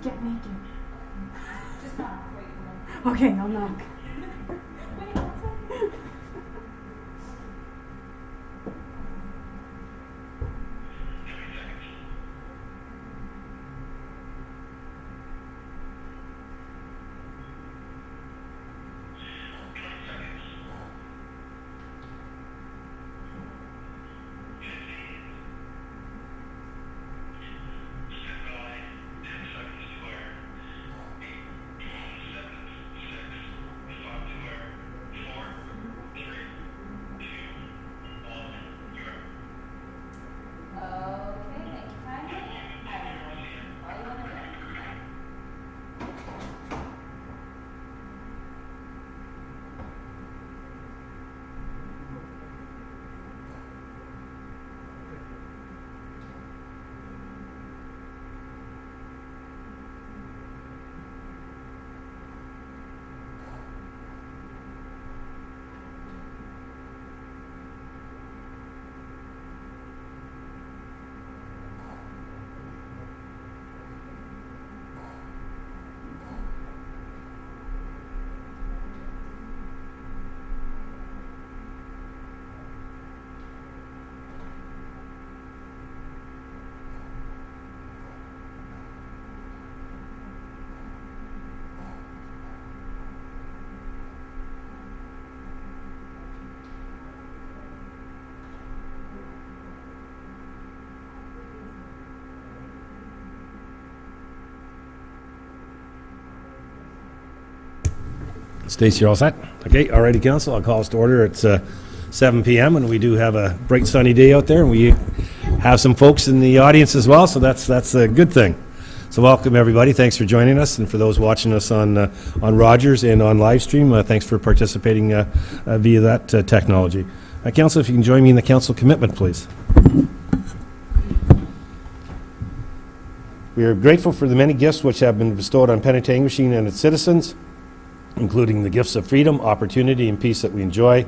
Get naked. Just knock before you come in. Okay, I'll knock. Wait, one second. Stacey, you're all set? Okay, all righty, council. I'll call us to order. It's 7 p.m. and we do have a bright sunny day out there, and we have some folks in the audience as well, so that's a good thing. So welcome, everybody. Thanks for joining us, and for those watching us on Rogers and on live stream, thanks for participating via that technology. Council, if you can join me in the council commitment, please. We are grateful for the many gifts which have been bestowed on Penetanguishene and its citizens, including the gifts of freedom, opportunity, and peace that we enjoy.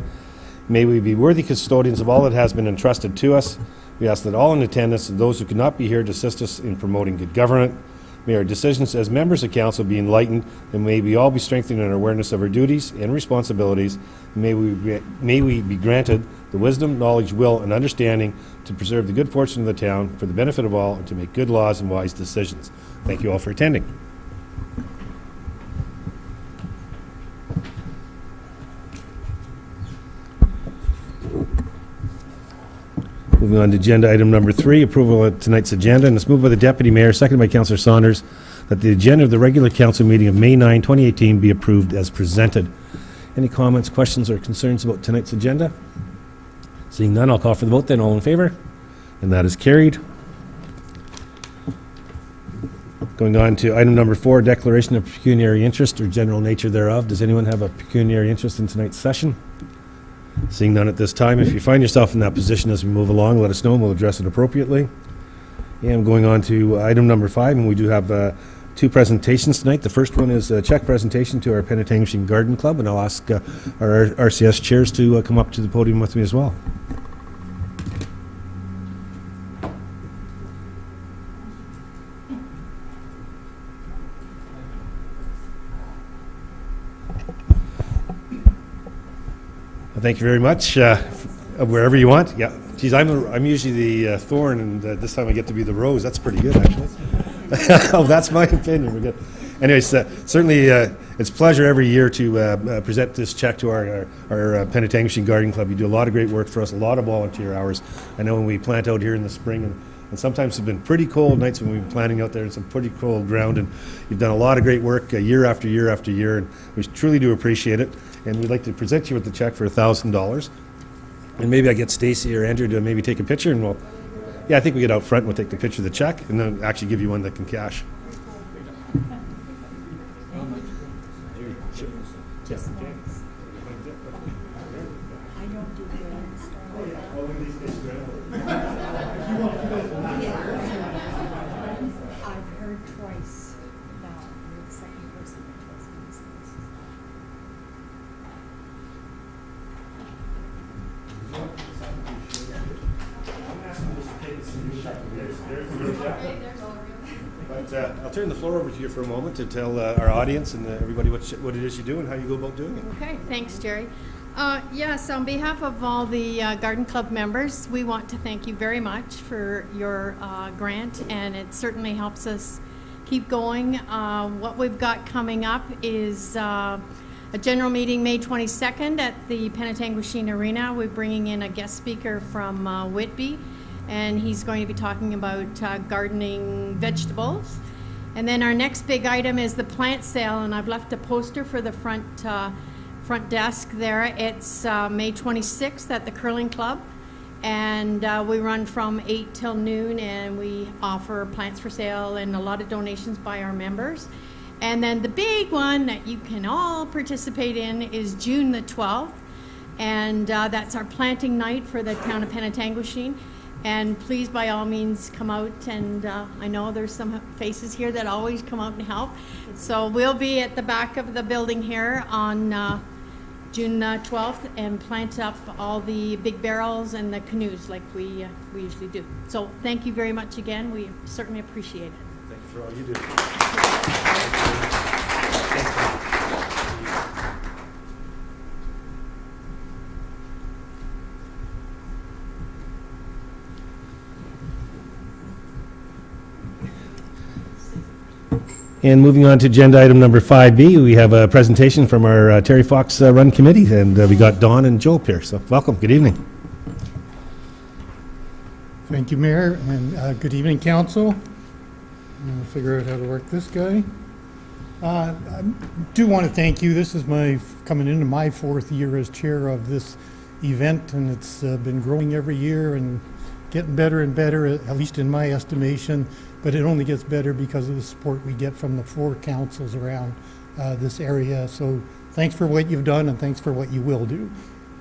May we be worthy custodians of all that has been entrusted to us. We ask that all in attendance and those who could not be here to assist us in promoting good government. May our decisions as members of council be enlightened, and may we all be strengthened in our awareness of our duties and responsibilities. May we be granted the wisdom, knowledge, will, and understanding to preserve the good fortune of the town for the benefit of all and to make good laws and wise decisions. Thank you all for attending. Moving on to agenda item number 3, approval of tonight's agenda, and it's moved by the Deputy Mayor, seconded by Councillor Saunders, that the agenda of the regular council meeting of May 9, 2018 be approved as presented. Any comments, questions, or concerns about tonight's agenda? Seeing none, I'll call for the vote then. All in favor? And that is carried. Going on to item number 4, declaration of pecuniary interest or general nature thereof. Does anyone have a pecuniary interest in tonight's session? Seeing none at this time, if you find yourself in that position as we move along, let us know and we'll address it appropriately. And going on to item number 5, and we do have 2 presentations tonight. The first one is a check presentation to our Penetanguishene Garden Club, and I'll ask our RCS chairs to come up to the podium with me as well. Thank you very much. Wherever you want. Yeah. Geez, I'm usually the thorn, and this time I get to be the rose. That's pretty good, actually. Oh, that's my opinion. We're good. Anyways, certainly it's a pleasure every year to present this check to our Penetanguishene Garden Club. You do a lot of great work for us, a lot of volunteer hours. I know when we plant out here in the spring, and sometimes it's been pretty cold nights when we've been planting out there in some pretty cold ground, and you've done a lot of great work year after year after year, and we truly do appreciate it. And we'd like to present you with the check for $1,000. And maybe I get Stacey or Andrew to maybe take a picture, and we'll, I think we get out front and we'll take the picture of the check, and then actually give you one that can cash. I've heard twice now. You're the second person that tells me this. I'm asking you to take a screenshot. There's all of you. But I'll turn the floor over to you for a moment to tell our audience and everybody what it is you do and how you go about doing it. Okay, thanks, Jerry. Yes, on behalf of all the Garden Club members, we want to thank you very much for your grant, and it certainly helps us keep going. What we've got coming up is a general meeting May 22nd at the Penetanguishene Arena. We're bringing in a guest speaker from Whitby, and he's going to be talking about gardening vegetables. And then our next big item is the plant sale, and I've left a poster for the front desk there. It's May 26th at the Curling Club, and we run from 8 till noon, and we offer plants for sale and a lot of donations by our members. And then the big one that you can all participate in is June the 12th, and that's our planting night for the town of Penetanguishene. And please, by all means, come out, and I know there's some faces here that always come out and help. So we'll be at the back of the building here on June 12th and plant up all the big barrels and the canoes like we usually do. So thank you very much again. We certainly appreciate it. Thank you for all you do. And moving on to agenda item number 5B, we have a presentation from our Terry Fox Run Committee, and we got Don and Joe here. So welcome, good evening. Thank you, Mayor, and good evening, Council. I'm going to figure out how to work this guy. I do want to thank you. This is coming into my 4th year as chair of this event, and it's been growing every year and getting better and better, at least in my estimation. But it only gets better because of the support we get from the 4 councils around this area. So thanks for what you've done, and thanks for what you will do.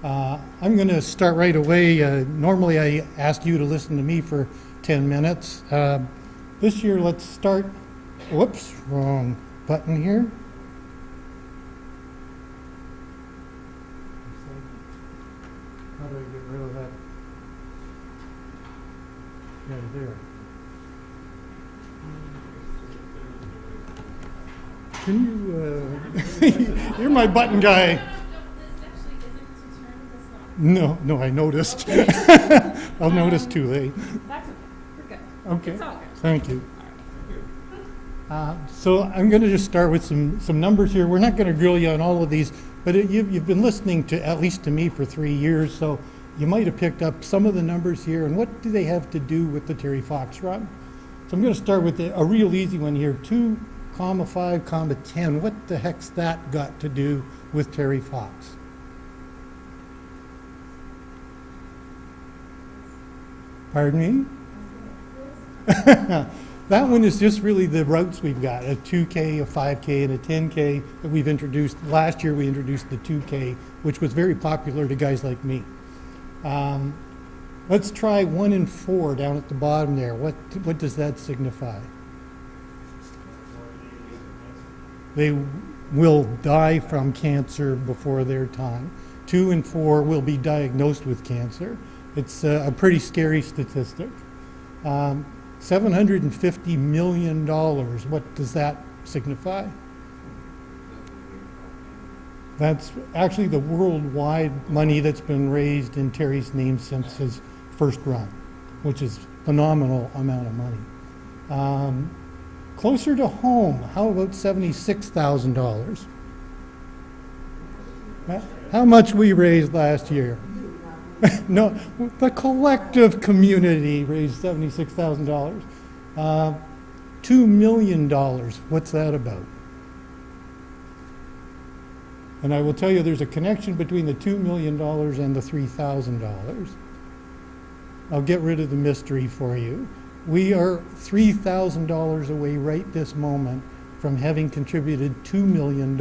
I'm going to start right away. Normally I ask you to listen to me for 10 minutes. This year, let's start, whoops, wrong button here. How do I get rid of that? Yeah, there. Can you, you're my button guy. No, I noticed. I'll notice too late. That's okay. We're good. Okay, It's all good. thank you. So I'm going to just start with some numbers here. We're not going to grill you on all of these, but you've been listening to, at least to me, for 3 years, so you might have picked up some of the numbers here, and what do they have to do with the Terry Fox Run? So I'm going to start with a real easy one here, 2,5, 10. What the heck's that got to do with Terry Fox? Pardon me? That one is just really the routes we've got, a 2K, a 5K, and a 10K that we've introduced. Last year we introduced the 2K, which was very popular to guys like me. Let's try 1 and 4 down at the bottom there. What does that signify? They will die from cancer before their time. 2 and 4 will be diagnosed with cancer. It's a pretty scary statistic. $750 million, what does that signify? That's actually the worldwide money that's been raised in Terry's name since his first run, which is a phenomenal amount of money. Closer to home, how about $76,000? How much we raised last year? No, the collective community raised $76,000. $2 million, what's that about? And I will tell you there's a connection between the $2 million and the $3,000. I'll get rid of the mystery for you. We are $3,000 away right this moment from having contributed $2 million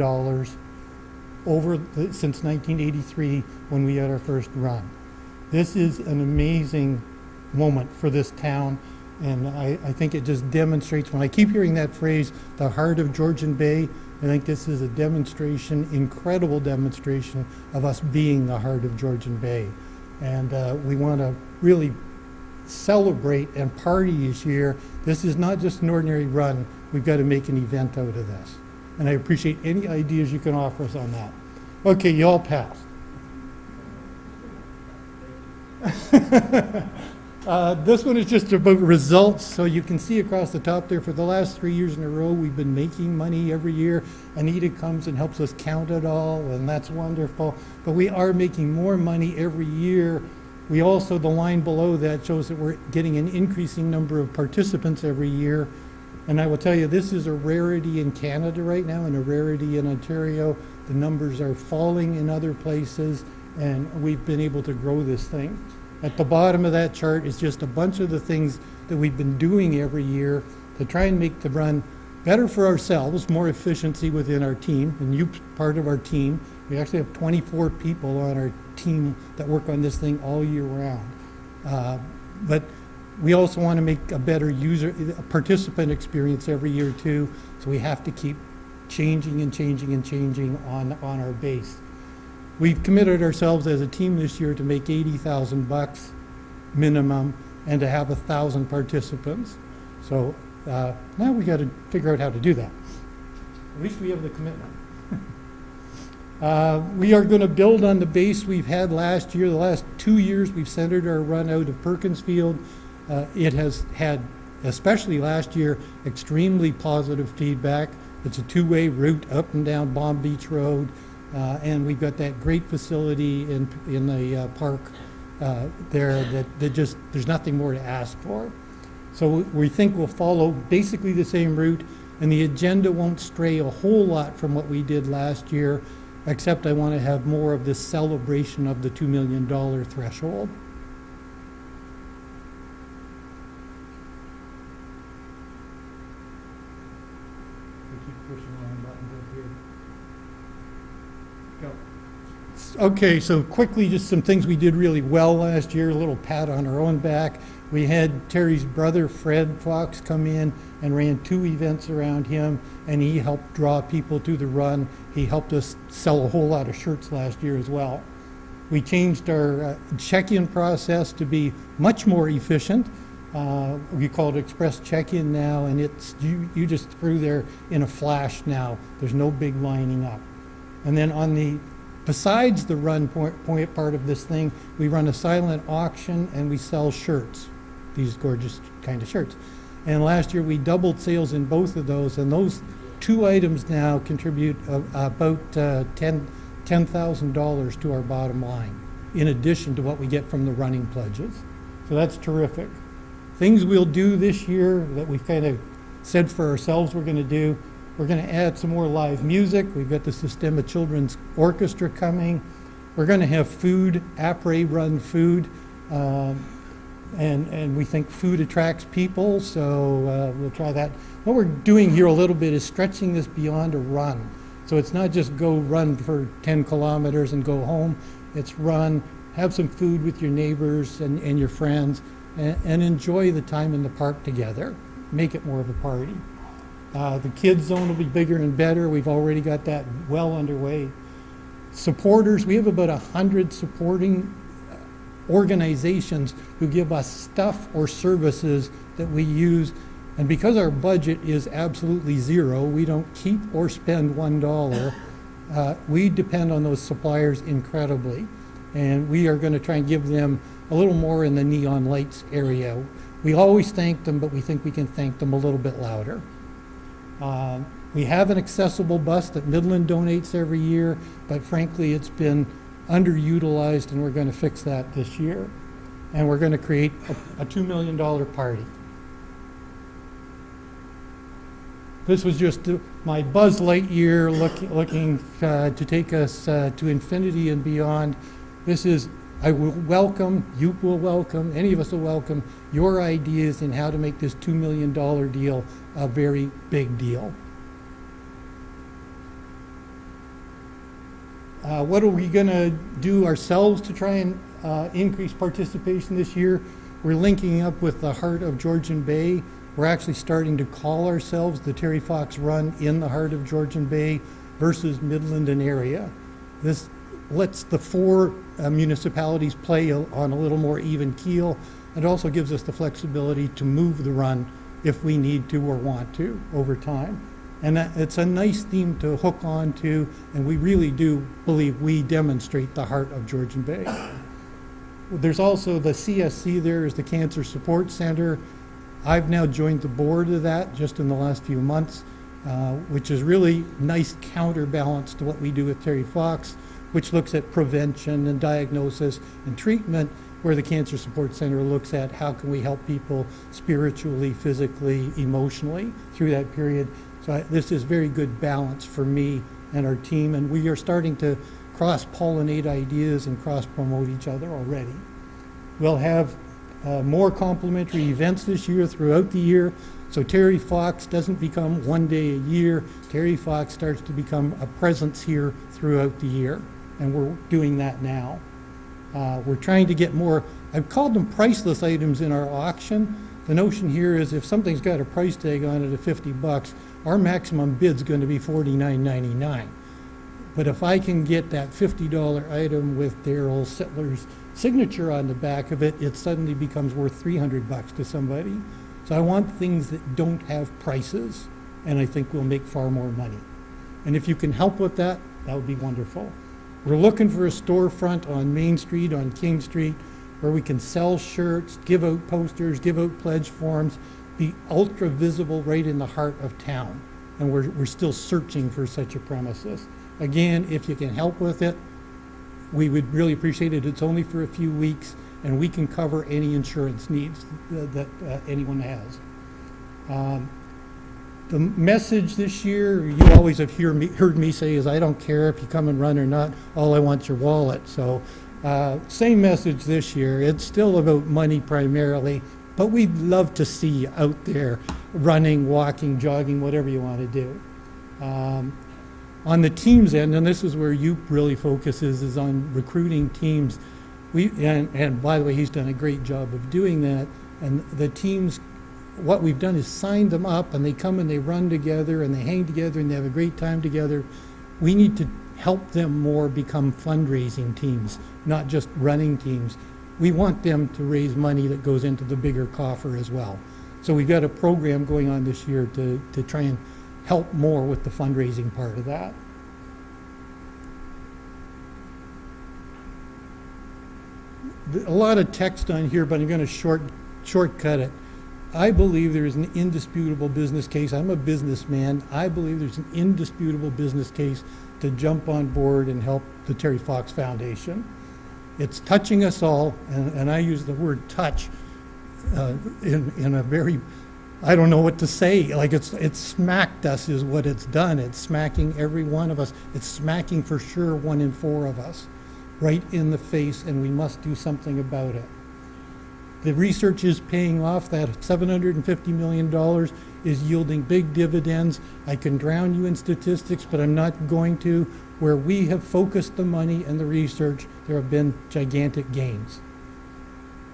since 1983 when we had our first run. This is an amazing moment for this town, and I think it just demonstrates, when I keep hearing that phrase, the heart of Georgian Bay, I think this is a demonstration, incredible demonstration of us being the heart of Georgian Bay. And we want to really celebrate and party this year. This is not just an ordinary run. We've got to make an event out of this. And I appreciate any ideas you can offer us on that. Okay, you all passed. This one is just about results. So you can see across the top there, for the last 3 years in a row, we've been making money every year. Anita comes and helps us count it all, and that's wonderful. But we are making more money every year. We also, the line below that shows that we're getting an increasing number of participants every year. And I will tell you, this is a rarity in Canada right now and a rarity in Ontario. The numbers are falling in other places, and we've been able to grow this thing. At the bottom of that chart is just a bunch of the things that we've been doing every year to try and make the run better for ourselves, more efficiency within our team, and you part of our team. We actually have 24 people on our team that work on this thing all year round. But we also want to make a better participant experience every year too, so we have to keep changing and changing and changing on our base. We've committed ourselves as a team this year to make $80,000 minimum and to have 1,000 participants. So now we got to figure out how to do that. At least we have the commitment. We are going to build on the base we've had last year. The last 2 years we've centered our run out of Perkinsfield. It has had, especially last year, extremely positive feedback. It's a two-way route up and down Bomb Beach Road. And we've got that great facility in the park there that just, there's nothing more to ask for. So we think we'll follow basically the same route, and the agenda won't stray a whole lot from what we did last year, except I want to have more of this celebration of the $2 million threshold. We keep pushing on buttons up here. Go. Okay, so quickly, just some things we did really well last year, a little pat on our own back. We had Terry's brother, Fred Fox, come in and ran 2 events around him, and he helped draw people to the run. He helped us sell a whole lot of shirts last year as well. We changed our check-in process to be much more efficient. We call it express check-in now, and it's you just through there in a flash now. There's no big lining up. And then besides the run point part of this thing, we run a silent auction and we sell shirts, these gorgeous kind of shirts. And last year we doubled sales in both of those, and those 2 items now contribute about $10,000 to our bottom line, in addition to what we get from the running pledges. So that's terrific. Things we'll do this year that we've kind of said for ourselves we're going to do. We're going to add some more live music. We've got the Sistema Children's Orchestra coming. We're going to have food, après-run food, and we think food attracts people, so we'll try that. What we're doing here a little bit is stretching this beyond a run. So it's not just go run for 10 kilometers and go home. It's run, have some food with your neighbors and your friends, and enjoy the time in the park together. Make it more of a party. The kids zone will be bigger and better. We've already got that well underway. Supporters, we have about 100 supporting organizations who give us stuff or services that we use. And because our budget is absolutely zero, we don't keep or spend $1. We depend on those suppliers incredibly. And we are going to try and give them a little more in the neon lights area. We always thank them, but we think we can thank them a little bit louder. We have an accessible bus that Midland donates every year, but frankly, it's been underutilized, and we're going to fix that this year. And we're going to create a $2 million party. This was just my Buzz Lightyear looking to take us to infinity and beyond. This is, I will welcome, you will welcome, any of us will welcome your ideas in how to make this $2 million deal a very big deal. What are we going to do ourselves to try and increase participation this year? We're linking up with the Heart of Georgian Bay. We're actually starting to call ourselves the Terry Fox Run in the Heart of Georgian Bay versus Midland and area. This lets the 4 municipalities play on a little more even keel. It also gives us the flexibility to move the run if we need to or want to over time. And it's a nice theme to hook on to, and we really do believe we demonstrate the heart of Georgian Bay. There's also the CSC there is the Cancer Support Center. I've now joined the board of that just in the last few months, which is really nice counterbalance to what we do with Terry Fox, which looks at prevention and diagnosis and treatment, where the Cancer Support Center looks at how can we help people spiritually, physically, emotionally through that period. So this is very good balance for me and our team, and we are starting to cross-pollinate ideas and cross-promote each other already. We'll have more complimentary events this year throughout the year, so Terry Fox doesn't become one day a year. Terry Fox starts to become a presence here throughout the year, and we're doing that now. We're trying to get more, I've called them priceless items in our auction. The notion here is if something's got a price tag on it of $50, our maximum bid's going to be $49.99. But if I can get that $50 item with Darryl Sittler's signature on the back of it, it suddenly becomes worth $300 to somebody. So I want things that don't have prices, and I think we'll make far more money. And if you can help with that, that would be wonderful. We're looking for a storefront on Main Street, on King Street, where we can sell shirts, give out posters, give out pledge forms, be ultra visible right in the heart of town. And we're still searching for such a premises. Again, if you can help with it, we would really appreciate it. It's only for a few weeks, and we can cover any insurance needs that anyone has. The message this year, you always have heard me say, is I don't care if you come and run or not, all I want's your wallet. So same message this year. It's still about money primarily, but we'd love to see you out there running, walking, jogging, whatever you want to do. On the teams end, and this is where you really focuses, is on recruiting teams. And by the way, he's done a great job of doing that. And the teams, what we've done is signed them up, and they come and they run together and they hang together and they have a great time together. We need to help them more become fundraising teams, not just running teams. We want them to raise money that goes into the bigger coffer as well. So we've got a program going on this year to try and help more with the fundraising part of that. A lot of text on here, but I'm going to shortcut it. I believe there is an indisputable business case. I'm a businessman. I believe there's an indisputable business case to jump on board and help the Terry Fox Foundation. It's touching us all, and I use the word touch in a very, I don't know what to say. Like it's smacked us is what it's done. It's smacking every one of us. It's smacking for sure 1 in 4 of us right in the face, and we must do something about it. The research is paying off. That $750 million is yielding big dividends. I can drown you in statistics, but I'm not going to. Where we have focused the money and the research, there have been gigantic gains.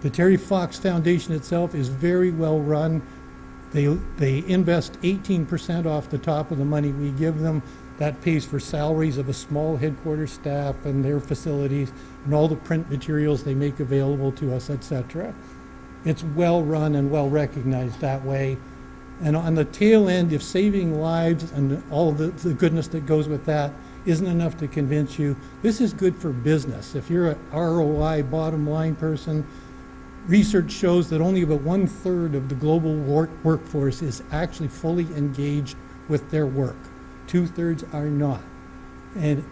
The Terry Fox Foundation itself is very well run. They invest 18% off the top of the money we give them. That pays for salaries of a small headquarters staff and their facilities and all the print materials they make available to us, etc. It's well run and well recognized that way. And on the tail end, if saving lives and all the goodness that goes with that isn't enough to convince you, this is good for business. If you're an ROI bottom line person, research shows that only about 1/3 of the global workforce is actually fully engaged with their work. 2/3 are not. And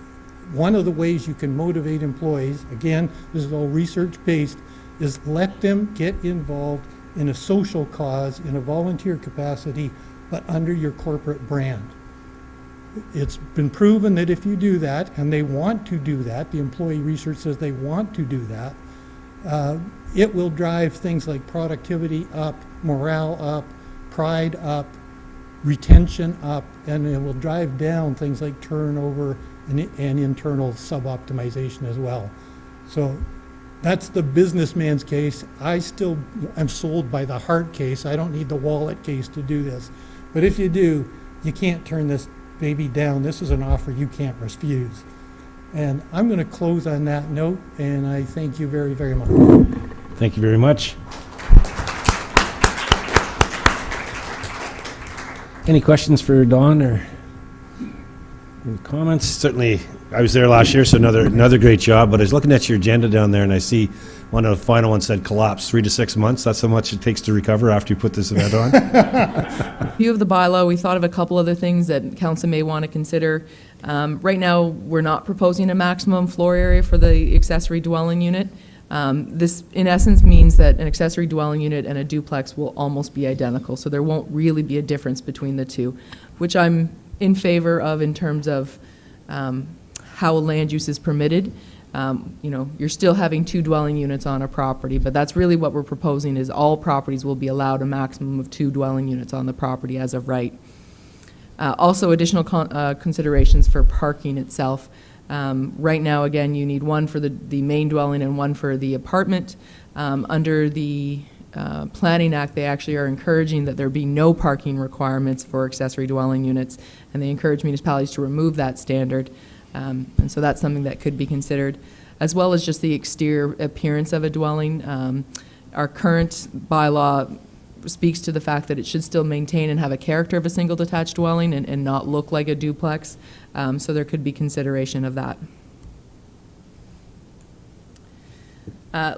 one of the ways you can motivate employees, again, this is all research-based, is let them get involved in a social cause, in a volunteer capacity, but under your corporate brand. It's been proven that if you do that, and they want to do that, the employee research says they want to do that, it will drive things like productivity up, morale up, pride up, retention up, and it will drive down things like turnover and internal sub-optimization as well. So that's the businessman's case. I still am sold by the heart case. I don't need the wallet case to do this. But if you do, you can't turn this baby down. This is an offer you can't refuse. And I'm going to close on that note, and I thank you very, very much. Thank you very much. Any questions for Dawn or any comments? Certainly, I was there last year, so another great job. But I was looking at your agenda down there, and I see one of the final ones said collapse, 3 to 6 months. That's how much it takes to recover after you put this event on. View of the bylaw, we thought of a couple other things that council may want to consider. Right now, we're not proposing a maximum floor area for the accessory dwelling unit. This, in essence, means that an accessory dwelling unit and a duplex will almost be identical, so there won't really be a difference between the two, which I'm in favor of in terms of how land use is permitted. You're still having 2 dwelling units on a property, but that's really what we're proposing, is all properties will be allowed a maximum of 2 dwelling units on the property as of right. Also, additional considerations for parking itself. Right now, again, you need one for the main dwelling and one for the apartment. Under the Planning Act, they actually are encouraging that there be no parking requirements for accessory dwelling units, and they encourage municipalities to remove that standard. And so that's something that could be considered, as well as just the exterior appearance of a dwelling. Our current bylaw speaks to the fact that it should still maintain and have a character of a single detached dwelling and not look like a duplex. So there could be consideration of that.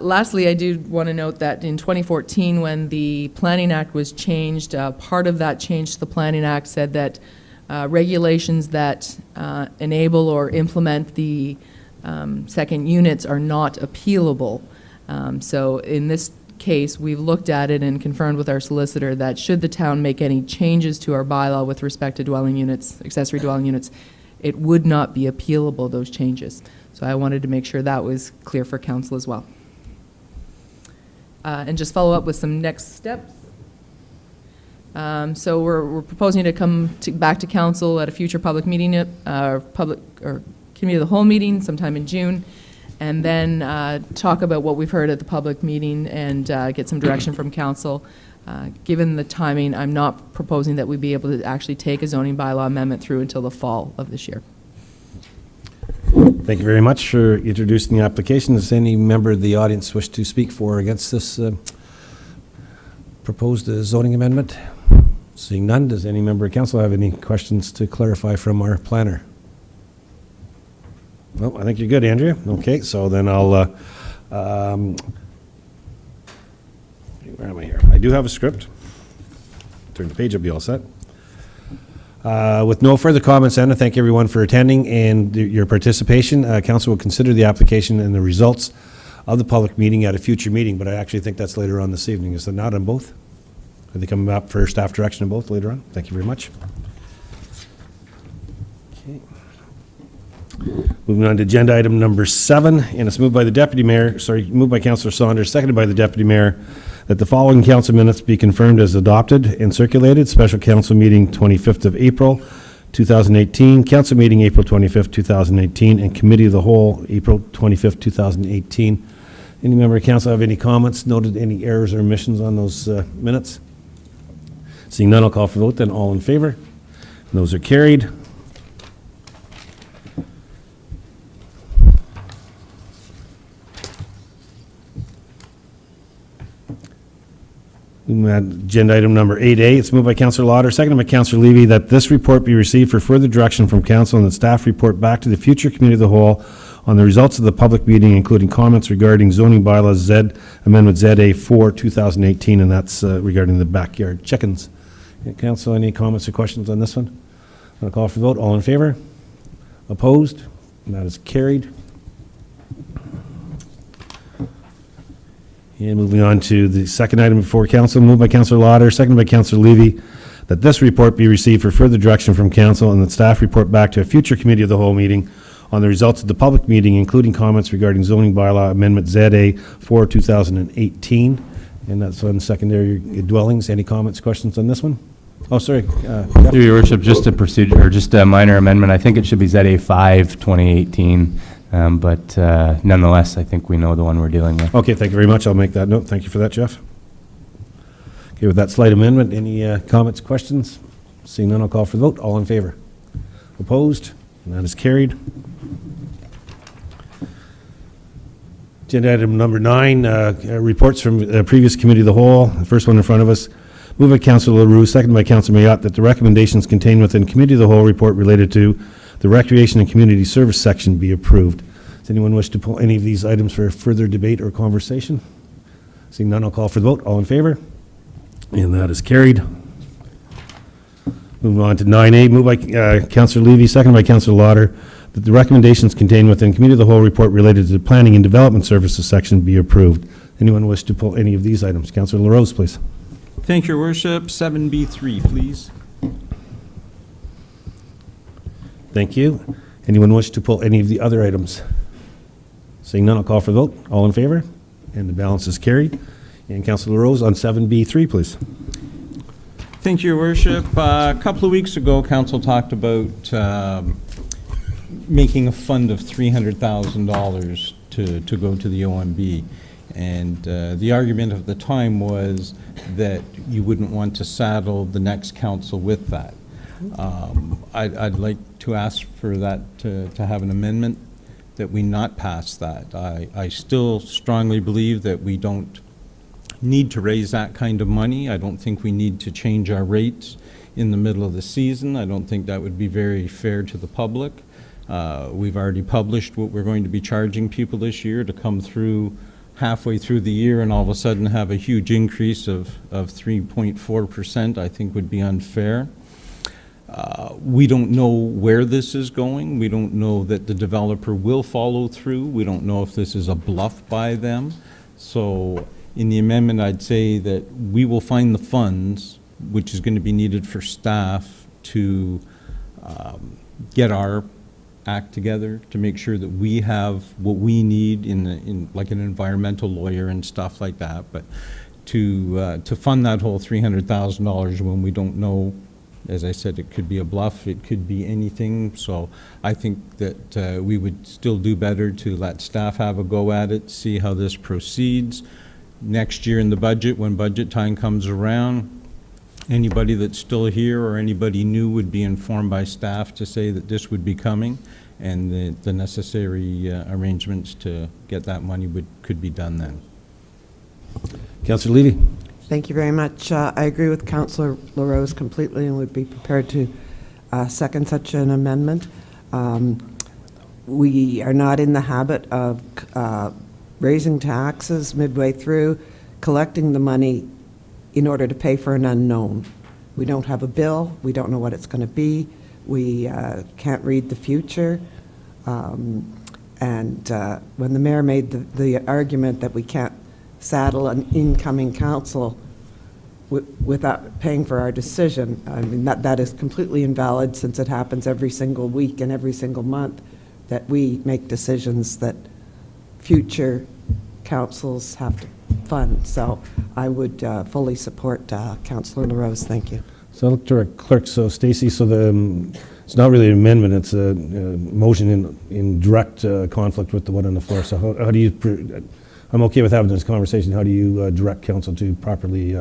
Lastly, I do want to note that in 2014, when the Planning Act was changed, part of that change to the Planning Act said that regulations that enable or implement the second units are not appealable. So in this case, we've looked at it and confirmed with our solicitor that should the town make any changes to our bylaw with respect to dwelling units, accessory dwelling units, it would not be appealable, those changes. So I wanted to make sure that was clear for council as well. And just follow up with some next steps. So we're proposing to come back to council at a future public meeting, committee of the whole meeting sometime in June, and then talk about what we've heard at the public meeting and get some direction from council. Given the timing, I'm not proposing that we be able to actually take a zoning bylaw amendment through until the fall of this year. Thank you very much for introducing the application. Does any member of the audience wish to speak for or against this proposed zoning amendment? Seeing none, does any member of council have any questions to clarify from our planner? No, I think you're good, Andrea. Okay, so then I'll, where am I here? I do have a script. Turn the page, I'll be all set. With no further comments, Anna, thank everyone for attending and your participation. Council will consider the application and the results of the public meeting at a future meeting, but I actually think that's later on this evening. Is it not on both? Are they coming up for staff direction on both later on? Thank you very much. Okay. Moving on to agenda item number 7, and it's moved by the Deputy Mayor, moved by Councillor Saunders, seconded by the Deputy Mayor, that the following council minutes be confirmed as adopted and circulated. Special council meeting 25th of April, 2018, council meeting April 25th, 2018, and committee of the whole April 25th, 2018. Any member of council have any comments, noted any errors or omissions on those minutes? Seeing none, I'll call for vote then. All in favor? Those are carried. Agenda item number 8A, it's moved by Councillor Lauder, seconded by Councillor Levy, that this report be received for further direction from council and the staff report back to the future committee of the whole on the results of the public meeting, including comments regarding zoning bylaws Amendment ZA 4 2018, and that's regarding the backyard chickens. Council, any comments or questions on this one? I'll call for vote. All in favor? Opposed? And that is carried. And moving on to the second item before council, moved by Councillor Lauder, seconded by Councillor Levy, that this report be received for further direction from council and that staff report back to a future committee of the whole meeting on the results of the public meeting, including comments regarding zoning bylaw amendment ZA 4 2018, and that's on secondary dwellings. Any comments, questions on this one? Oh, sorry. Through your worship, just a procedure, or just a minor amendment. I think it should be ZA 5 2018. But nonetheless, I think we know the one we're dealing with. Okay, thank you very much. I'll make that note. Thank you for that, Jeff. Okay, with that slight amendment, any comments, questions? Seeing none, I'll call for the vote. All in favor? Opposed? And that is carried. Agenda item number 9, reports from the previous committee of the whole. The first one in front of us. Moved by Councilor LaRue, seconded by Councilor Mayotte, that the recommendations contained within Committee of the Whole report related to the Recreation and Community Service section be approved. Does anyone wish to pull any of these items for further debate or conversation? Seeing none, I'll call for the vote. All in favor? And that is carried. Moving on to 9A, moved by Councilor Levy, seconded by Councilor Lauder, that the recommendations contained within Committee of the Whole report related to the Planning and Development Services section be approved. Anyone wish to pull any of these items? Councilor LaRose, please. Thank you, Your Worship. 7B3, please. Thank you. Anyone wish to pull any of the other items? Seeing none, I'll call for the vote. All in favor? And the balance is carried. And Councilor LaRose on 7B3, please. Thank you, Your Worship. A couple of weeks ago, Council talked about making a fund of $300,000 to go to the OMB. And the argument of the time was that you wouldn't want to saddle the next council with that. I'd like to ask for that to have an amendment that we not pass that. I still strongly believe that we don't need to raise that kind of money. I don't think we need to change our rates in the middle of the season. I don't think that would be very fair to the public. We've already published what we're going to be charging people this year. To come through halfway through the year and all of a sudden have a huge increase of 3.4%, I think would be unfair. We don't know where this is going. We don't know that the developer will follow through. We don't know if this is a bluff by them. So in the amendment, I'd say that we will find the funds, which is going to be needed for staff to get our act together, to make sure that we have what we need in like an environmental lawyer and stuff like that. But to fund that whole $300,000 when we don't know, as I said, it could be a bluff, it could be anything. So I think that we would still do better to let staff have a go at it, see how this proceeds. Next year in the budget, when budget time comes around, anybody that's still here or anybody new would be informed by staff to say that this would be coming, and the necessary arrangements to get that money could be done then. Councilor Levy. Thank you very much. I agree with Councillor LaRose completely and would be prepared to second such an amendment. We are not in the habit of raising taxes midway through, collecting the money in order to pay for an unknown. We don't have a bill. We don't know what it's going to be. We can't read the future. And when the mayor made the argument that we can't saddle an incoming council without paying for our decision, I mean, that is completely invalid, since it happens every single week and every single month that we make decisions that future councils have to fund. So I would fully support Councillor LaRose. Thank you. So I'll look to our clerk. So Stacy, so it's not really an amendment, it's a motion in direct conflict with the one on the floor. So how do you, I'm okay with having this conversation, how do you direct council to properly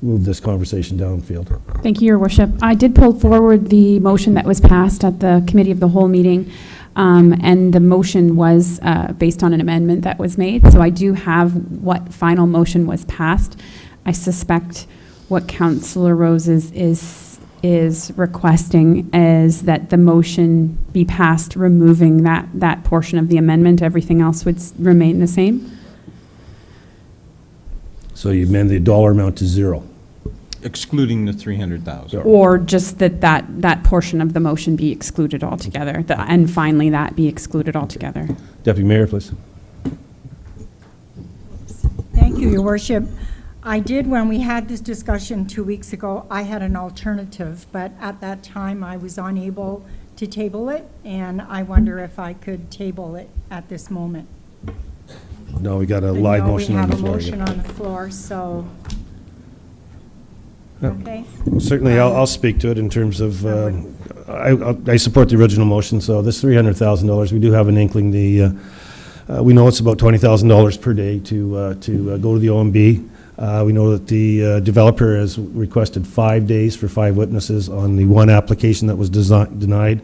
move this conversation downfield? Thank you, Your Worship. I did pull forward the motion that was passed at the Committee of the Whole meeting, and the motion was based on an amendment that was made. So I do have what final motion was passed. I suspect what Councillor Rose is requesting is that the motion be passed removing that portion of the amendment. Everything else would remain the same. So you amend the dollar amount to zero? Excluding the $300,000. Or just that portion of the motion be excluded altogether, and finally that be excluded altogether. Deputy Mayor, please. Thank you, Your Worship. I did, when we had this discussion 2 weeks ago, I had an alternative, but at that time I was unable to table it, and I wonder if I could table it at this moment. No, we got a live motion on the floor. We have a motion on the floor, so, okay. Certainly, I'll speak to it in terms of, I support the original motion, so this $300,000, we do have an inkling, we know it's about $20,000 per day to go to the OMB. We know that the developer has requested 5 days for 5 witnesses on the one application that was denied.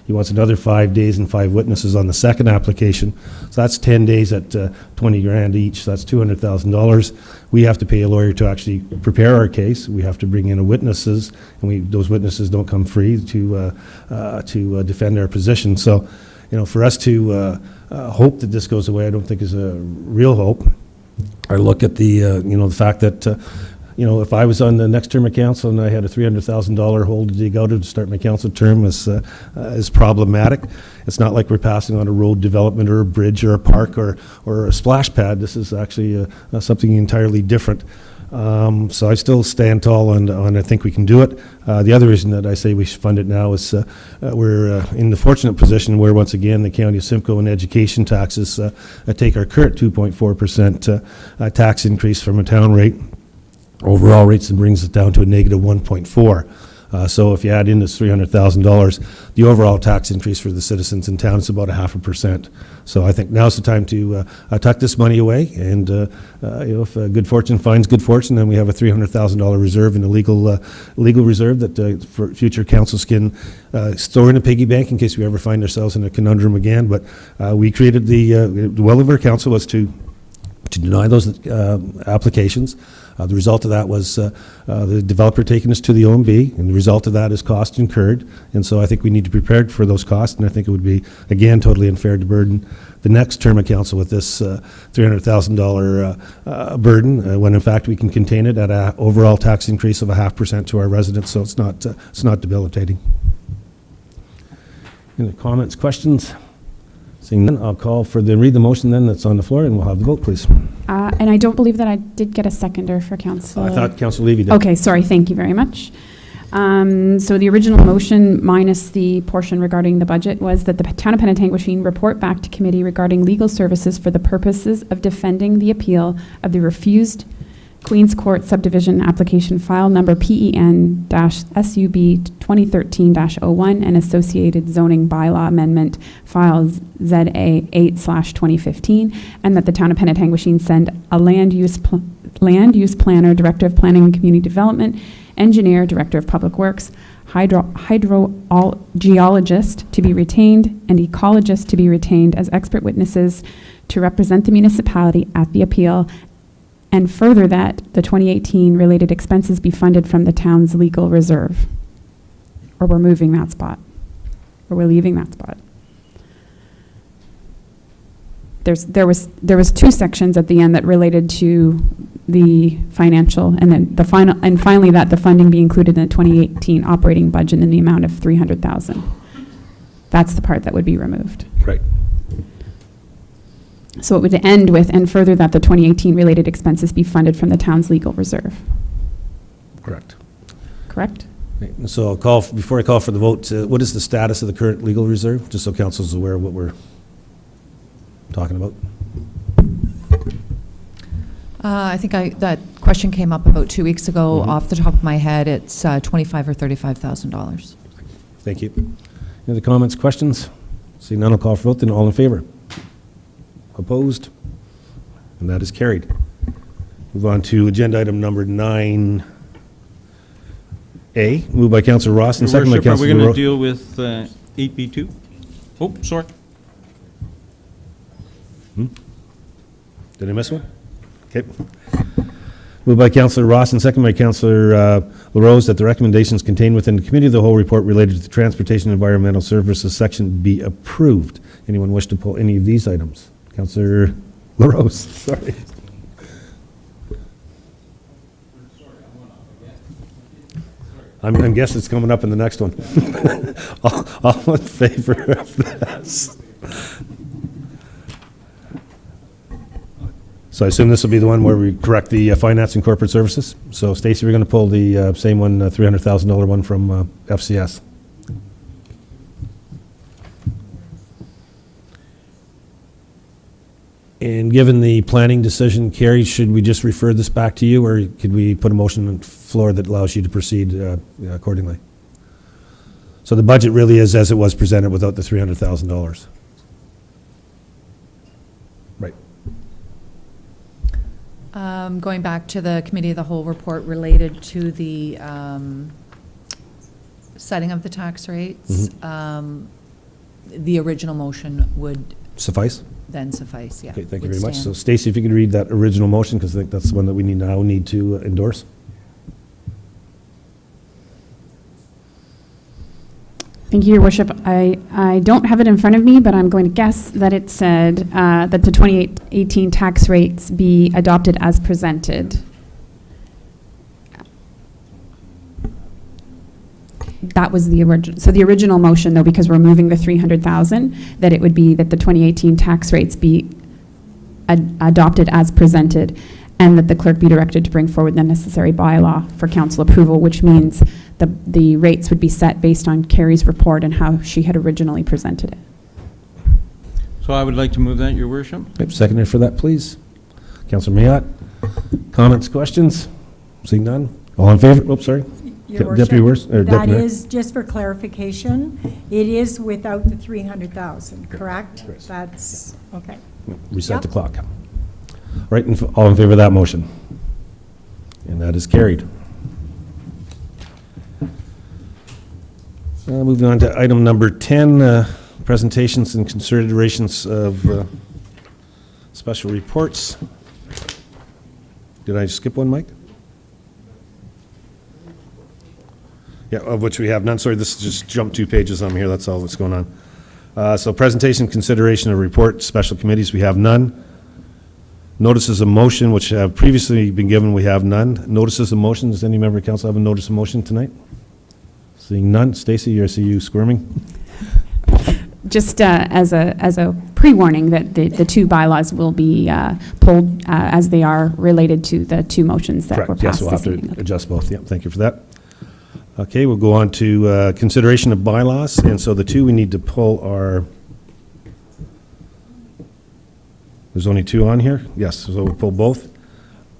He wants another 5 days and 5 witnesses on the second application. So that's 10 days at 20 grand each, so that's $200,000. We have to pay a lawyer to actually prepare our case. We have to bring in witnesses, and those witnesses don't come free to defend our position. So, for us to hope that this goes away, I don't think is a real hope. I look at the, the fact that, if I was on the next term of council and I had a $300,000 hole to dig out of to start my council term is problematic. It's not like we're passing on a road development or a bridge or a park or a splash pad. This is actually something entirely different. So I still stand tall on I think we can do it. The other reason that I say we should fund it now is we're in the fortunate position where, once again, the County of Simcoe and education taxes take our current 2.4% tax increase from a town rate, overall rates, and brings it down to a negative 1.4. So if you add in this $300,000, the overall tax increase for the citizens in town is about 0.5%. So I think now's the time to tuck this money away, and if good fortune finds good fortune, then we have a $300,000 reserve in a legal reserve that for future councils can store in a piggy bank in case we ever find ourselves in a conundrum again. But we created the will of our council was to deny those applications. The result of that was the developer taking us to the OMB, and the result of that is cost incurred. And so I think we need to be prepared for those costs, and I think it would be, again, totally unfair to burden the next term of council with this $300,000 burden, when in fact we can contain it at an overall tax increase of 0.5% to our residents, so it's not debilitating. Any comments, questions? Seeing none, I'll call for read the motion then that's on the floor, and we'll have the vote, please. And I don't believe that I did get a seconder for Council. I thought Councillor Levy did. Okay, sorry, thank you very much. So the original motion minus the portion regarding the budget was that the Town of Penetanguishene report back to committee regarding legal services for the purposes of defending the appeal of the refused Queen's Court subdivision application file number PEN-SUB 2013-01 and associated zoning bylaw amendment file ZA 8/2015, and that the Town of Penetanguishene send a land use planner, Director of Planning and Community Development, engineer, Director of Public Works, hydrogeologist to be retained, and ecologist to be retained as expert witnesses to represent the municipality at the appeal, and further that the 2018 related expenses be funded from the town's legal reserve. Or we're moving that spot. Or we're leaving that spot. There was 2 sections at the end that related to the financial, and then finally that the funding be included in the 2018 operating budget in the amount of $300,000. That's the part that would be removed. Right. So it would end with, and further that the 2018 related expenses be funded from the town's legal reserve. Correct. Correct? Right. And so before I call for the vote, what is the status of the current legal reserve, just so council is aware of what we're talking about? I think that question came up about 2 weeks ago. Mm-hmm. Off the top of my head, it's $25,000 or $35,000. Thank you. Any other comments, questions? Seeing none, I'll call for vote. Then all in favor? Opposed? And that is carried. Move on to agenda item number 9A. Moved by Councillor Ross and second by Councillor Are we going to deal with 8B2? Oh, sorry. Did I miss one? Okay. Moved by Councillor Ross and second by Councillor LaRose that the recommendations contained within the Committee of the Whole report related to the Transportation and Environmental Services section be approved. Anyone wish to pull any of these items? Councillor LaRose, sorry. I'm guessing it's coming up in the next one. all in favor of this? So I assume this will be the one where we correct the finance and corporate services. So Stacey, we're going to pull the same one, $300,000 one from FCS. And given the planning decision, Carrie, should we just refer this back to you, or could we put a motion on the floor that allows you to proceed accordingly? So the budget really is as it was presented without the $300,000. Right. Going back to the Committee of the Whole report related to the setting of the tax rates, The original motion would Suffice? then suffice, yeah. Okay, thank you would very much. So stand. Stacy, if you could read that original motion, because I think that's the one that we need to endorse. Thank you, Your Worship. I don't have it in front of me, but I'm going to guess that it said that the 2018 tax rates be adopted as presented. That was the original. So the original motion, though, because we're moving the 300,000, that it would be that the 2018 tax rates be adopted as presented, and that the clerk be directed to bring forward the necessary bylaw for council approval, which means the rates would be set based on Carrie's report and how she had originally presented it. So I would like to move that, Your Worship. Yep, seconder for that, please. Councillor Mayott. Comments, questions? Seeing none? All in favor? Oops, sorry. Your Deputy Worship, Worst, or that Deputy Mayor? is, just for clarification, it is without the 300,000, correct? Correct. That's, okay. Reset the Yep. clock. Right, all in favor of that motion? And that is carried. Moving on to item number 10, presentations and considerations of special reports. Did I skip one, Mike? Yeah, of which we have none. Sorry, this just jumped 2 pages on here. That's all that's going on. So presentation, consideration of report, special committees, we have none. Notices of motion, which have previously been given, we have none. Notices of motion, does any member of council have a notice of motion tonight? Seeing none. Stacy, I see you squirming. Just as a pre-warning that the two bylaws will be pulled as they are related to the two motions that were Correct, yes, passed we'll have this to evening. adjust both. Yep, thank you for that. Okay, we'll go on to consideration of bylaws, and so the two we need to pull are, there's only two on here? Yes, so we'll pull both.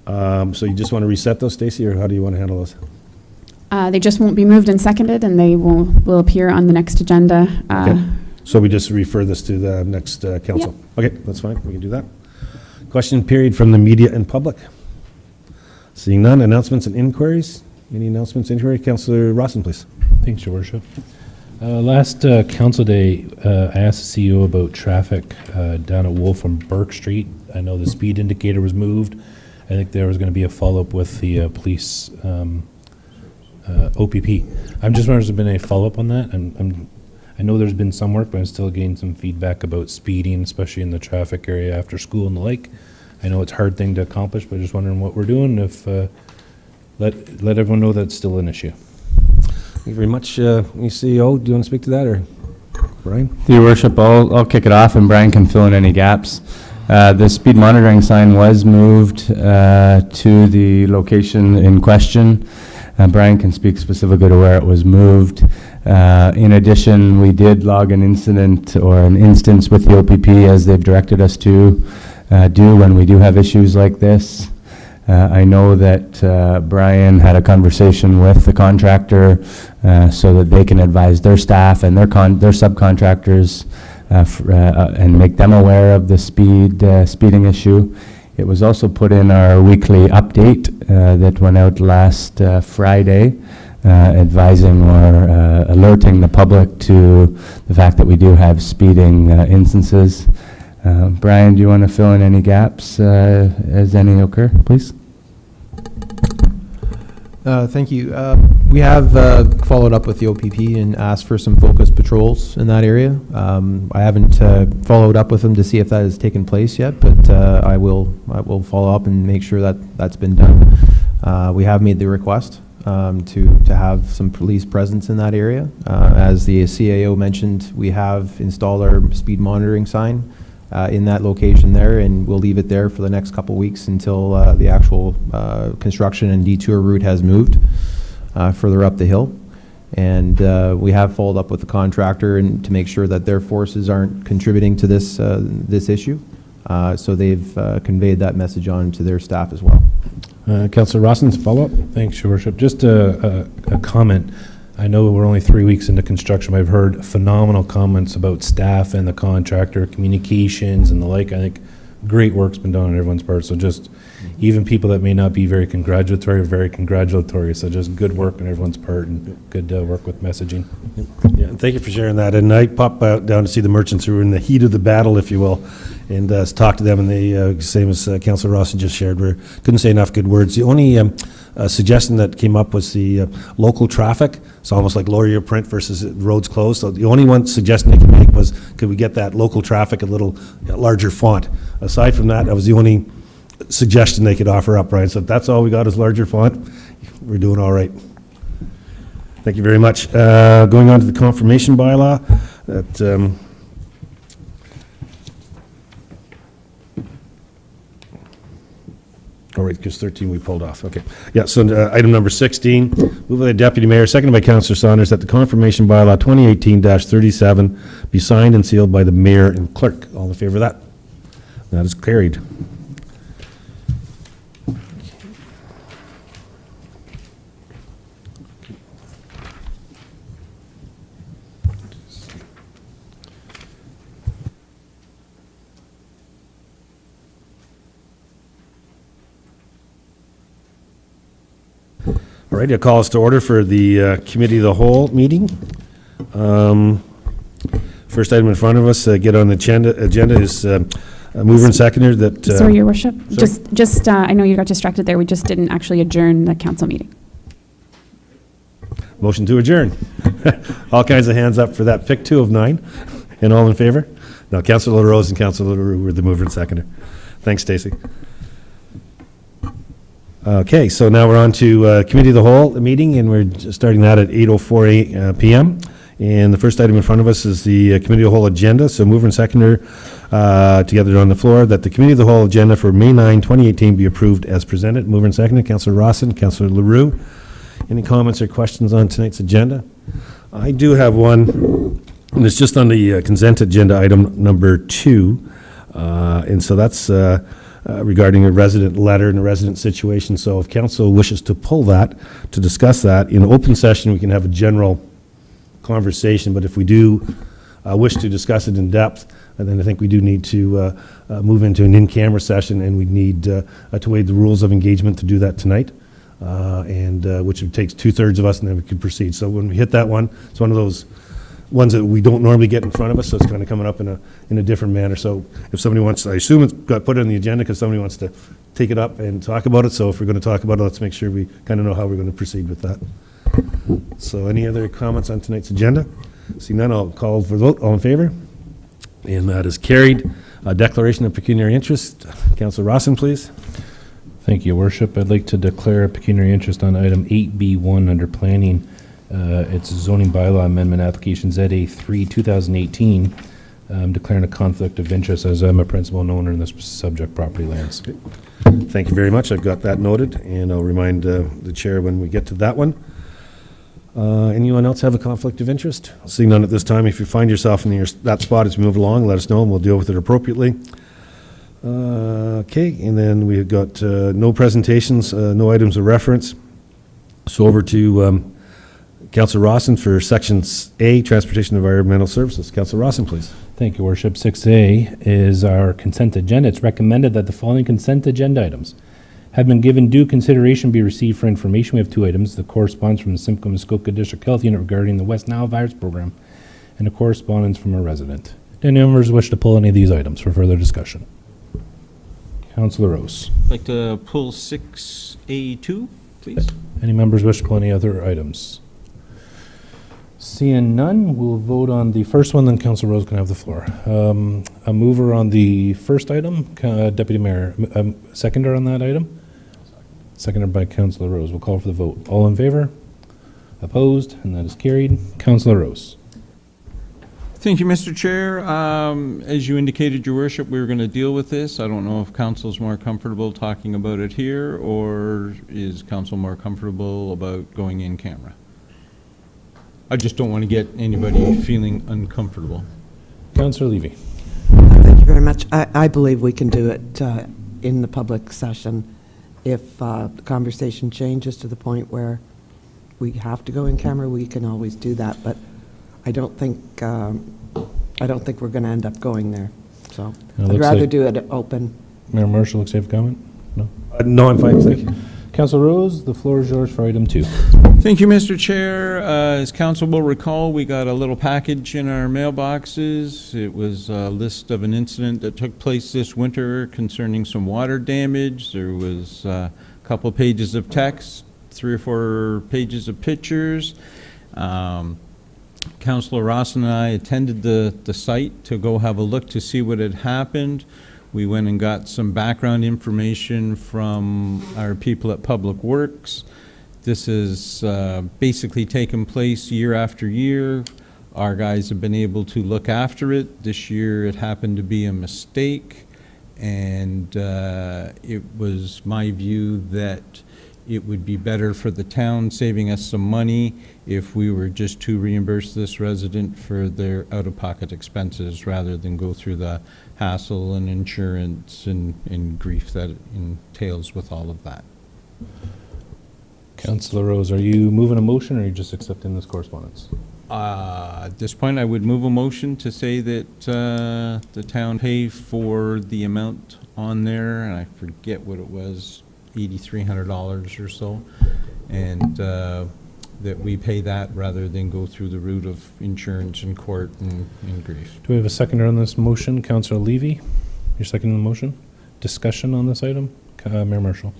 So you just want to reset those, Stacy, or how do you want to handle those? They just won't be moved and seconded, and they will appear on the next agenda. Okay. So we just refer this to the next council? Okay, that's fine, we can do that. Question period from the media and public. Seeing none, announcements and inquiries? Any announcements, inquiry? Councillor Rawson, please. Thanks, Your Worship. Last council day, I asked the CEO about traffic down at Wolf and Burke Street. I know the speed indicator was moved. I think there was going to be a follow-up with the police OPP. I'm just wondering if there's been any follow-up on that. I know there's been some work, but I'm still getting some feedback about speeding, especially in the traffic area after school and the like. I know it's a hard thing to accomplish, but just wondering what we're doing. If let everyone know that's still an issue. Thank you very much. CEO, do you want to speak to that, or Brian? Your Worship, I'll kick it off, and Brian can fill in any gaps. The speed monitoring sign was moved to the location in question. Brian can speak specifically to where it was moved. In addition, we did log an incident or an instance with the OPP, as they've directed us to do when we do have issues like this. I know that Brian had a conversation with the contractor so that they can advise their staff and their subcontractors and make them aware of the speeding issue. It was also put in our weekly update that went out last Friday, advising or alerting the public to the fact that we do have speeding instances. Brian, do you want to fill in any gaps as any occur, please? Thank you. We have followed up with the OPP and asked for some focused patrols in that area. I haven't followed up with them to see if that has taken place yet, but I will follow up and make sure that that's been done. We have made the request to have some police presence in that area. As the CAO mentioned, we have installed our speed monitoring sign in that location there, and we'll leave it there for the next couple weeks until the actual construction and detour route has moved further up the hill. And we have followed up with the contractor and to make sure that their forces aren't contributing to this this issue. So they've conveyed that message on to their staff as well. Councillor Rawson's follow-up? Thanks, Your Worship. Just a comment. I know we're only 3 weeks into construction, but I've heard phenomenal comments about staff and the contractor, communications and the like. I think great work's been done on everyone's part. So just even people that may not be very congratulatory are very congratulatory. So just good work on everyone's part and good work with messaging. Yeah, and thank you for sharing that. And I popped out down to see the merchants who were in the heat of the battle, if you will, and talked to them. And they, same as Councillor Rawson just shared, couldn't say enough good words. The only suggestion that came up was the local traffic. It's almost like lower your print versus roads closed. So the only one suggestion they could make was, could we get that local traffic a little larger font? Aside from that, that was the only suggestion they could offer up, Brian. So if that's all we got is larger font, we're doing all right. Thank you very much. Going on to the confirmation bylaw. That, all right, because 13 we pulled off. Okay. Yeah, so item number 16, moved by the Deputy Mayor, seconded by Councillor Saunders, that the confirmation bylaw 2018-37 be signed and sealed by the Mayor and Clerk. All in favor of that? That is carried. All right, a call us to order for the Committee of the Whole meeting. First item in front of us, get on the agenda is mover and seconder that... Sorry, Your Worship. Sorry? Just I know you got distracted there. We just didn't actually adjourn the council meeting. Motion to adjourn. All kinds of hands up for that. Pick 2 of 9. And all in favor? No, Councillor LaRose and Councillor LaRue were the mover and seconder. Thanks, Stacey. Okay, so now we're on to Committee of the Whole meeting, and we're starting that at 8:04 p.m. And the first item in front of us is the Committee of the Whole agenda. So mover and seconder together on the floor that the Committee of the Whole agenda for May 9, 2018 be approved as presented. Mover and seconder, Councillor Rawson, Councillor LaRue. Any comments or questions on tonight's agenda? I do have one, and it's just on the consent agenda, item number 2. And so that's regarding a resident letter and a resident situation. So if council wishes to pull that, to discuss that, in open session, we can have a general conversation, but if we do wish to discuss it in depth, then I think we do need to move into an in-camera session, and we need to waive the rules of engagement to do that tonight, and which takes 2/3 of us, and then we can proceed. So when we hit that one, it's one of those ones that we don't normally get in front of us, so it's kind of coming up in a different manner. So if somebody wants, I assume it's got put on the agenda because somebody wants to take it up and talk about it. So if we're going to talk about it, let's make sure we kind of know how we're going to proceed with that. So any other comments on tonight's agenda? Seeing none, I'll call for the vote. All in favor? And that is carried. Declaration of pecuniary interest. Councillor Rawson, please. Thank you, Worship. I'd like to declare a pecuniary interest on item 8B1 under planning. It's zoning bylaw amendment application ZA3 2018, declaring a conflict of interest as I'm a principal and owner in this subject property lands. Okay. Thank you very much. I've got that noted, and I'll remind the chair when we get to that one. Anyone else have a conflict of interest? Seeing none at this time. If you find yourself in that spot as we move along, let us know and we'll deal with it appropriately. Okay, and then we've got no presentations, no items of reference. So over to Councillor Rawson for Section A, Transportation and Environmental Services. Councillor Rawson, please. Thank you, Worship. 6A is our consent agenda. It's recommended that the following consent agenda items have been given due consideration, be received for information. We have 2 items. The correspondence from the Simcoe Muskoka District Health Unit regarding the West Nile virus program, and a correspondence from a resident. Do any members wish to pull any of these items for further discussion? Councillor Rose. I'd like to pull 6A2, please. Any members wish to pull any other items? Seeing none, we'll vote on the first one, then Councillor Rose can have the floor. A mover on the first item, Deputy Mayor. Seconder on that item? Seconded by Councillor Rose. We'll call for the vote. All in favor? Opposed? And that is carried. Councillor Rose. Thank you, Mr. Chair. As you indicated, Your Worship, we were going to deal with this. I don't know if Council's more comfortable talking about it here, or is Council more comfortable about going in camera? I just don't want to get anybody feeling uncomfortable. Councillor Levy. Thank you very much. I believe we can do it in the public session. If the conversation changes to the point where we have to go in camera, we can always do that. But I don't think we're going to end up going there. So I'd rather do it open. Mayor Marshall looks to have a comment. No? No, I'm fine, thank you. Councillor Rose, the floor is yours for item 2. Thank you, Mr. Chair. As council will recall, we got a little package in our mailboxes. It was a list of an incident that took place this winter concerning some water damage. There was a couple pages of text, 3 or 4 pages of pictures. Councilor Ross and I attended the site to go have a look to see what had happened. We went and got some background information from our people at Public Works. This has basically taken place year after year. Our guys have been able to look after it. This year it happened to be a mistake, and it was my view that it would be better for the town, saving us some money, if we were just to reimburse this resident for their out-of-pocket expenses rather than go through the hassle and insurance and grief that it entails with all of that. Councillor Rose, are you moving a motion or are you just accepting this correspondence? At this point, I would move a motion to say that the town pay for the amount on there, and I forget what it was, $8,300 or so, and that we pay that rather than go through the route of insurance and court and grief. Do we have a seconder on this motion? Councillor Levy, you're seconding the motion. Discussion on this item? Mayor Marshall.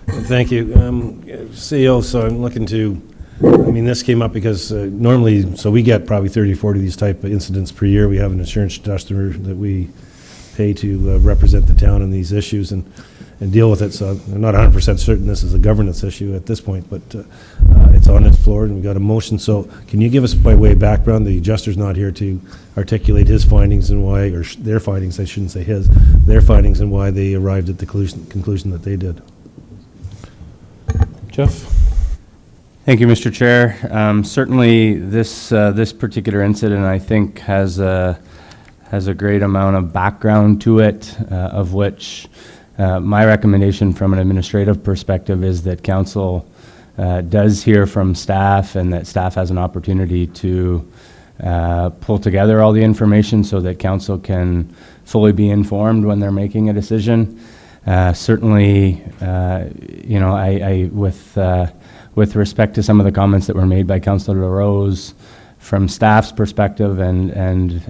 Thank you. CEO, so I'm looking to, this came up because normally, so we get probably 30, 40 of these type of incidents per year. We have an insurance adjuster that we pay to represent the town in these issues and deal with it. So I'm not 100% certain this is a governance issue at this point, but it's on its floor and we got a motion. So can you give us, by way of background, the adjuster's not here to articulate his findings and why, or their findings, I shouldn't say his, their findings and why they arrived at the conclusion that they did. Jeff? Thank you, Mr. Chair. Certainly, this particular incident, I think, has a great amount of background to it, of which my recommendation from an administrative perspective is that council does hear from staff and that staff has an opportunity to pull together all the information so that council can fully be informed when they're making a decision. Certainly, with respect to some of the comments that were made by Councillor LaRose, from staff's perspective, and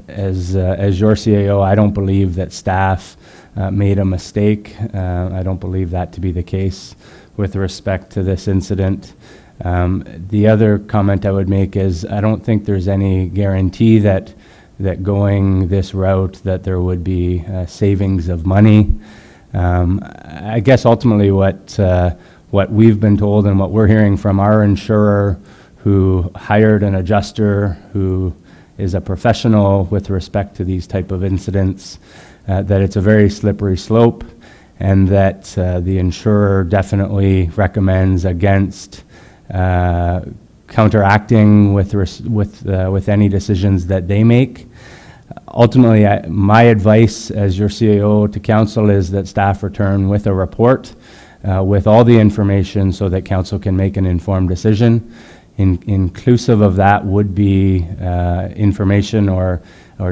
as your CAO, I don't believe that staff made a mistake. I don't believe that to be the case with respect to this incident. The other comment I would make is I don't think there's any guarantee that going this route that there would be savings of money. I guess ultimately what we've been told and what we're hearing from our insurer, who hired an adjuster who is a professional with respect to these type of incidents, that it's a very slippery slope, and that the insurer definitely recommends against counteracting with any decisions that they make. Ultimately, my advice as your CAO to council is that staff return with a report with all the information so that council can make an informed decision. Inclusive of that would be information or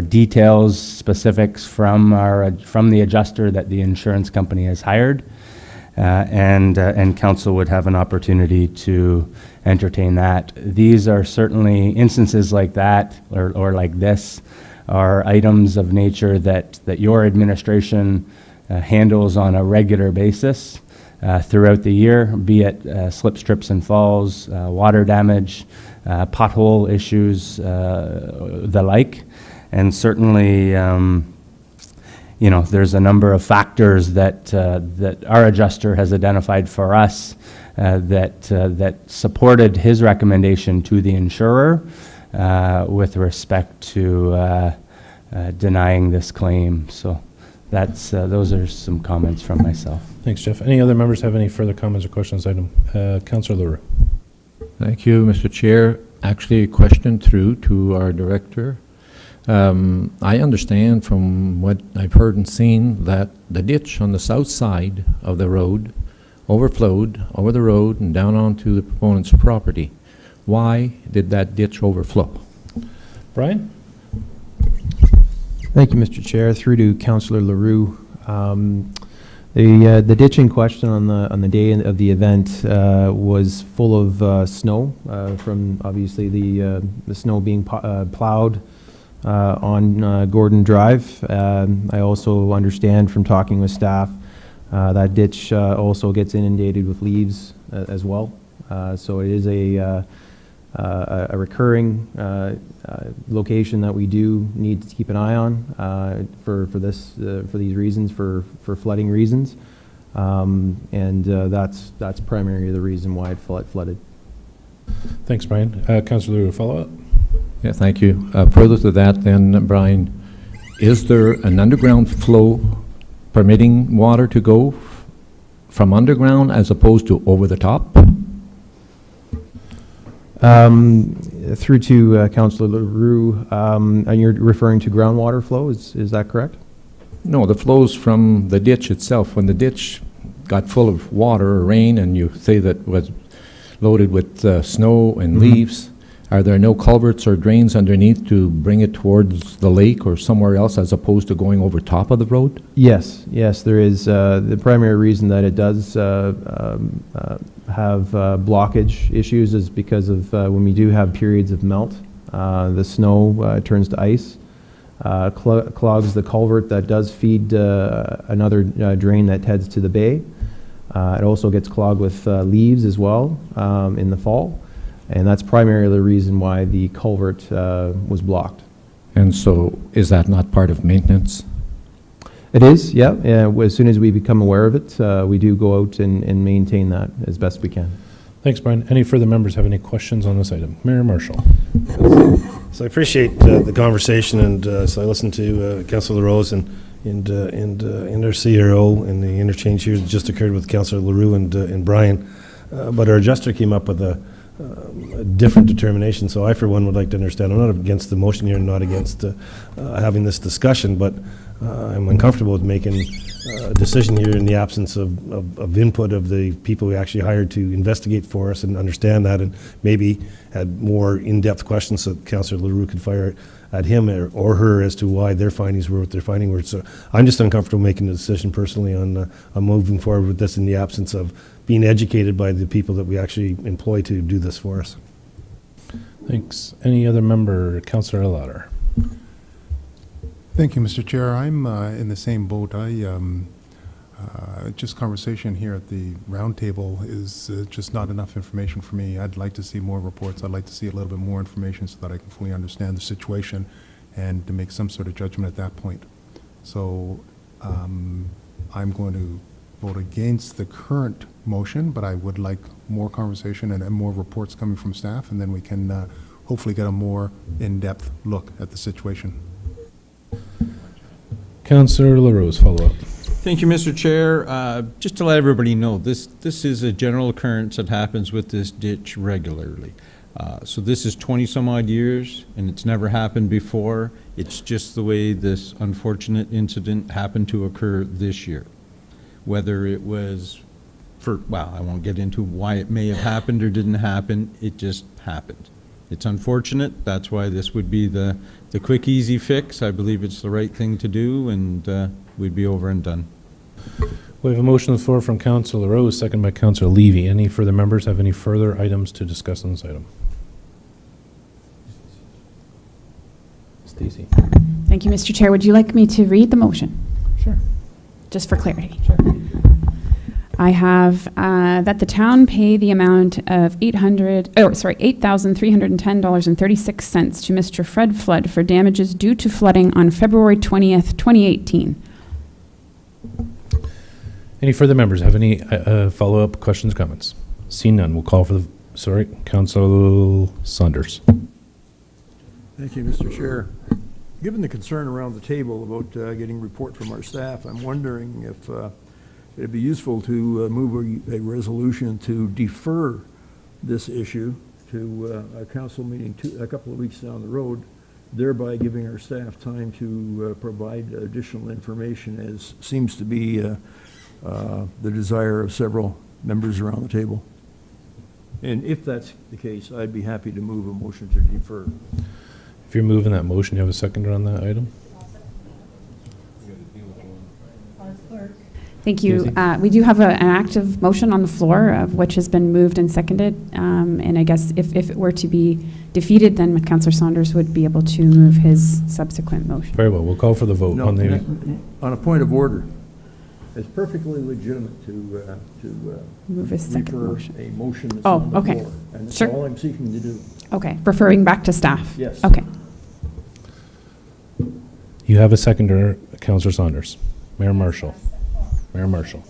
details, specifics from the adjuster that the insurance company has hired, and council would have an opportunity to entertain that. These are certainly instances like that or like this are items of nature that your administration handles on a regular basis throughout the year, be it slip, trips and falls, water damage, pothole issues, the like. And certainly, there's a number of factors that our adjuster has identified for us that supported his recommendation to the insurer with respect to denying this claim. So those are some comments from myself. Thanks, Jeff. Any other members have any further comments or questions on this item? Councillor LaRue. Thank you, Mr. Chair. Actually, a question through to our director. I understand from what I've heard and seen that the ditch on the south side of the road overflowed over the road and down onto the proponent's property. Why did that ditch overflow? Brian? Thank you, Mr. Chair. Through to Councillor LaRue. The ditch in question on the day of the event was full of snow from obviously the snow being plowed on Gordon Drive. I also understand from talking with staff that ditch also gets inundated with leaves as well. So it is a recurring location that we do need to keep an eye on for these reasons, for flooding reasons, and that's primarily the reason why it flooded. Thanks, Brian. Councillor Leroux, follow up. Yeah, thank you. Further to that then, Brian, is there an underground flow permitting water to go from underground as opposed to over the top? Through to Councillor Leroux, and you're referring to groundwater flow, is that correct? No, the flows from the ditch itself. When the ditch got full of water or rain and you say that was loaded with snow and leaves, are there no culverts or drains underneath to bring it towards the lake or somewhere else as opposed to going over top of the road? Yes, there is. The primary reason that it does have blockage issues is because of when we do have periods of melt, the snow turns to ice, clogs the culvert that does feed another drain that heads to the bay. It also gets clogged with leaves as well in the fall. And that's primarily the reason why the culvert was blocked. And so is that not part of maintenance? It is, yeah. As soon as we become aware of it, we do go out and maintain that as best we can. Thanks, Brian. Any further members have any questions on this item? Mayor Marshall. So I appreciate the conversation, and so I listened to Councillor LaRose and our CRO and the interchange here that just occurred with Councillor Leroux and Brian. But our adjuster came up with a different determination. So I, for one, would like to understand. I'm not against the motion here, and not against having this discussion, but I'm uncomfortable with making a decision here in the absence of input of the people we actually hired to investigate for us and understand that, and maybe had more in-depth questions so that Councillor Leroux could fire at him or her as to why their findings were what their findings were. So I'm just uncomfortable making a decision personally on moving forward with this in the absence of being educated by the people that we actually employ to do this for us. Thanks. Any other member? Councillor Lauder. Thank you, Mr. Chair. I'm in the same boat. Just conversation here at the round table is just not enough information for me. I'd like to see more reports. I'd like to see a little bit more information so that I can fully understand the situation and to make some sort of judgment at that point. So I'm going to vote against the current motion, but I would like more conversation and more reports coming from staff, and then we can hopefully get a more in-depth look at the situation. Councillor LaRose, follow up. Thank you, Mr. Chair. Just to let everybody know, this is a general occurrence that happens with this ditch regularly. So this is 20-some-odd years, and it's never happened before. It's just the way this unfortunate incident happened to occur this year. Whether it was well, I won't get into why it may have happened or didn't happen. It just happened. It's unfortunate. That's why this would be the quick, easy fix. I believe it's the right thing to do, and we'd be over and done. We have a motion on the floor from Councillor Rose, second by Councillor Levy. Any further members have any further items to discuss on this item? Stacey. Thank you, Mr. Chair. Would you like me to read the motion? Sure. Just for clarity. Sure. I have that the town pay the amount of $8,310.36 to Mr. Fred Flood for damages due to flooding on February 20th, 2018. Any further members have any follow-up questions, comments? Seeing none, we'll call for Councillor Saunders. Thank you, Mr. Chair. Given the concern around the table about getting report from our staff, I'm wondering if it'd be useful to move a resolution to defer this issue to a council meeting a couple of weeks down the road, thereby giving our staff time to provide additional information, as seems to be the desire of several members around the table. And if that's the case, I'd be happy to move a motion to defer. If you're moving that motion, you have a seconder on that item? Thank you. Susie? We do have an active motion on the floor, of which has been moved and seconded. And I guess if it were to be defeated, then Councillor Saunders would be able to move his subsequent motion. Very well, we'll call for the vote No, on the, on a point of order, it's perfectly legitimate to Move a second refer motion. a motion that's Oh, on the okay. floor. And that's Sure. all I'm seeking to do. Okay, referring back to staff? Yes. Okay. you have a seconder, Councillor Saunders. Mayor Marshall. Mayor Marshall.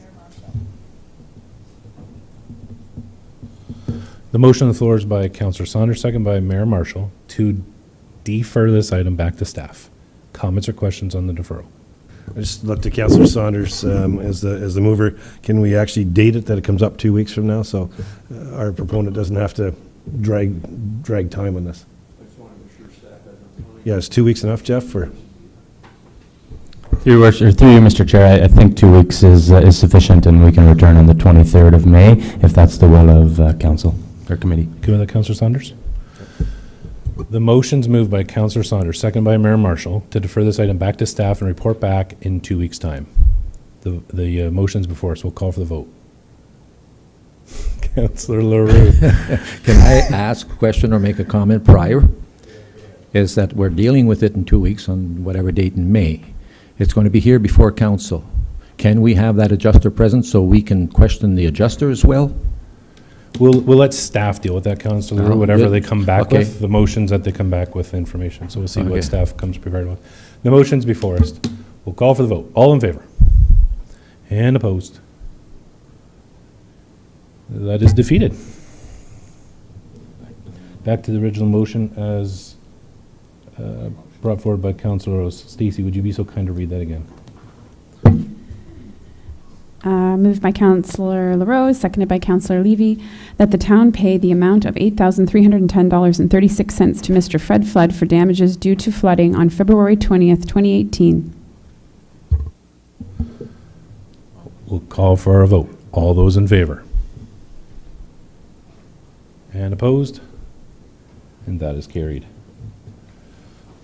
The motion on the floor is by Councillor Saunders, second by Mayor Marshall, to defer this item back to staff. Comments or questions on the deferral? I just looked at Councillor Saunders as the mover. Can we actually date it that it comes up 2 weeks from now, so our proponent doesn't have to drag time on this? Yeah, is 2 weeks enough, Jeff, for? Through you, Mr. Chair, I think 2 weeks is sufficient, and we can return on the 23rd of May, if that's the will of council or committee. Good with that, Councillor Saunders? The motion's moved by Councillor Saunders, second by Mayor Marshall, to defer this item back to staff and report back in 2 weeks' time. The motion's before us. We'll call for the vote. Councillor LaRue. Can I ask a question or make a comment prior? Is that we're dealing with it in 2 weeks on whatever date in May. It's going to be here before council. Can we have that adjuster present so we can question the adjuster as well? We'll let staff deal with that, Councillor LaRue, whatever good. they come back Okay. with, the motions that they come back with information. So we'll see Okay. what staff comes prepared with. The motion's before us. We'll call for the vote. All in favor? And opposed? That is defeated. Back to the original motion as brought forward by Councillor Rose. Stacey, would you be so kind to read that again? Moved by Councillor LaRose, seconded by Councillor Levy, that the town pay the amount of $8,310.36 to Mr. Fred Flood for damages due to flooding on February 20th, 2018. We'll call for a vote. All those in favor? And opposed? And that is carried.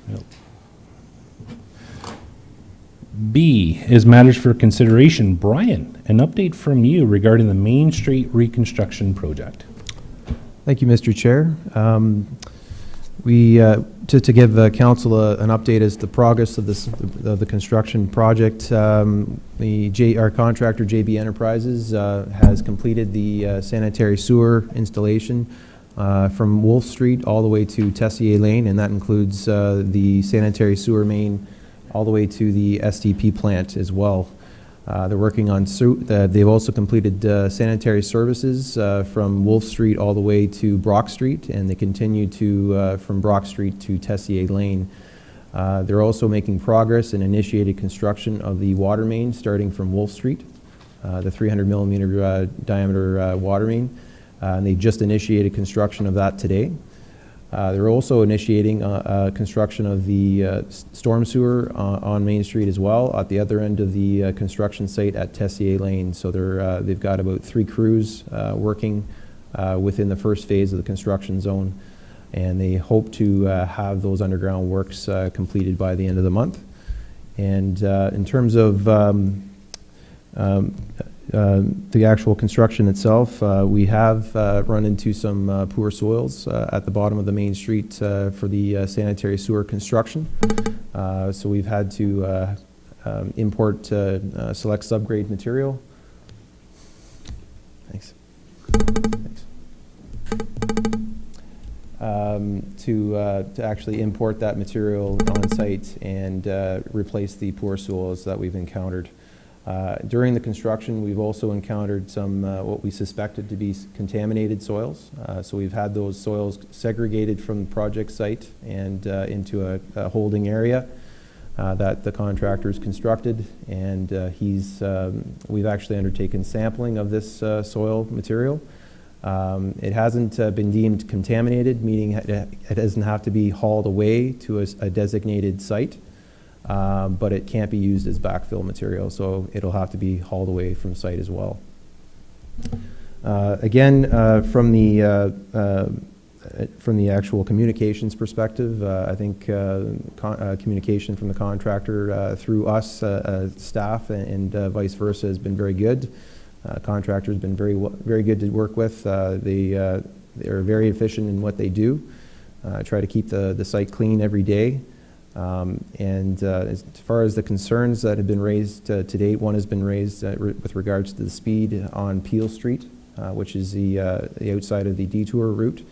Yep. B is matters for consideration. Brian, an update from you regarding the Main Street reconstruction project. Thank you, Mr. Chair. To give council an update as the progress of the construction project, our contractor JB Enterprises has completed the sanitary sewer installation from Wolf Street all the way to Tessier Lane, and that includes the sanitary sewer main all the way to the STP plant as well. They're working on, they've also completed sanitary services from Wolf Street all the way to Brock Street, and they continue to from Brock Street to Tessier Lane. They're also making progress and initiated construction of the water main starting from Wolf Street, the 300 millimeter diameter water main. And they just initiated construction of that today. They're also initiating construction of the storm sewer on Main Street as well at the other end of the construction site at Tessier Lane. So they've got about 3 crews working within the first phase of the construction zone, and they hope to have those underground works completed by the end of the month. And in terms of the actual construction itself, we have run into some poor soils at the bottom of the Main Street for the sanitary sewer construction. So we've had to import select subgrade material. Thanks. To actually import that material on site and replace the poor soils that we've encountered. During the construction, we've also encountered some what we suspected to be contaminated soils. So we've had those soils segregated from the project site and into a holding area that the contractor's constructed. And we've actually undertaken sampling of this soil material. It hasn't been deemed contaminated, meaning it doesn't have to be hauled away to a designated site. But it can't be used as backfill material, so it'll have to be hauled away from site as well. Again, from the from the actual communications perspective, I think communication from the contractor through us, staff, and vice versa has been very good. Contractor's been very good to work with. They're very efficient in what they do. Try to keep the site clean every day. As far as the concerns that have been raised to date, one has been raised with regards to the speed on Peel Street, which is the outside of the detour route.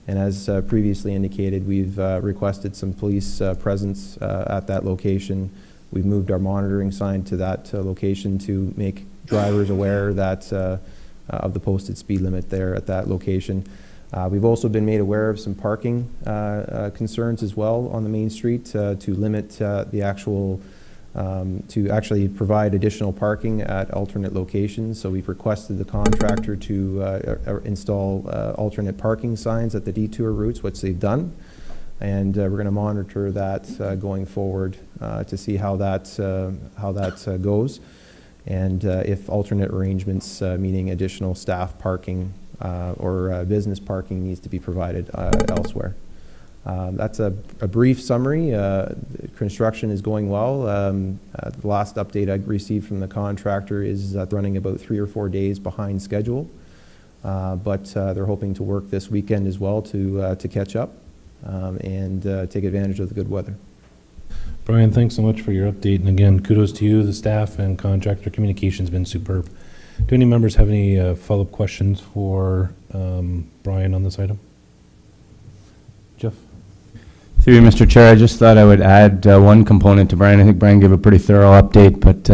And as previously indicated, we've requested some police presence at that location. We've moved our monitoring sign to that location to make drivers aware that of the posted speed limit there at that location. We've also been made aware of some parking concerns as well on the main street to limit the actual, to actually provide additional parking at alternate locations. So we've requested the contractor to install alternate parking signs at the detour routes, which they've done. And we're going to monitor that going forward to see how that goes. And if alternate arrangements, meaning additional staff parking or business parking, needs to be provided elsewhere. That's a brief summary. Construction is going well. The last update I received from the contractor is running about 3 or 4 days behind schedule, but they're hoping to work this weekend as well to catch up and take advantage of the good weather. Brian, thanks so much for your update. And again, kudos to you, the staff, and contractor communication's been superb. Do any members have any follow-up questions for Brian on this item? Jeff? Through you, Mr. Chair, I just thought I would add one component to Brian. I think Brian gave a pretty thorough update, but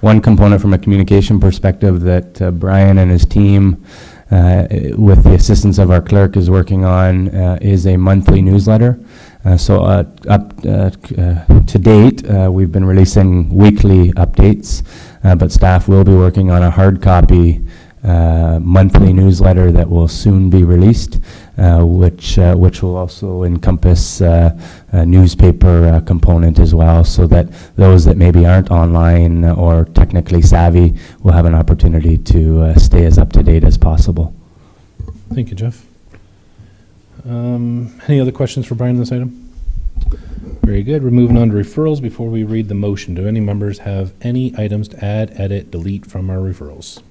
one component from a communication perspective that Brian and his team, with the assistance of our clerk, is working on is a monthly newsletter. Up to date, we've been releasing weekly updates, but staff will be working on a hard copy monthly newsletter that will soon be released, which will also encompass a newspaper component as well, so that those that maybe aren't online or technically savvy will have an opportunity to stay as up to date as possible. Thank you, Jeff. Any other questions for Brian on this item? Very good. We're moving on to referrals. Before we read the motion, do any members have any items to add, edit, delete from our referrals?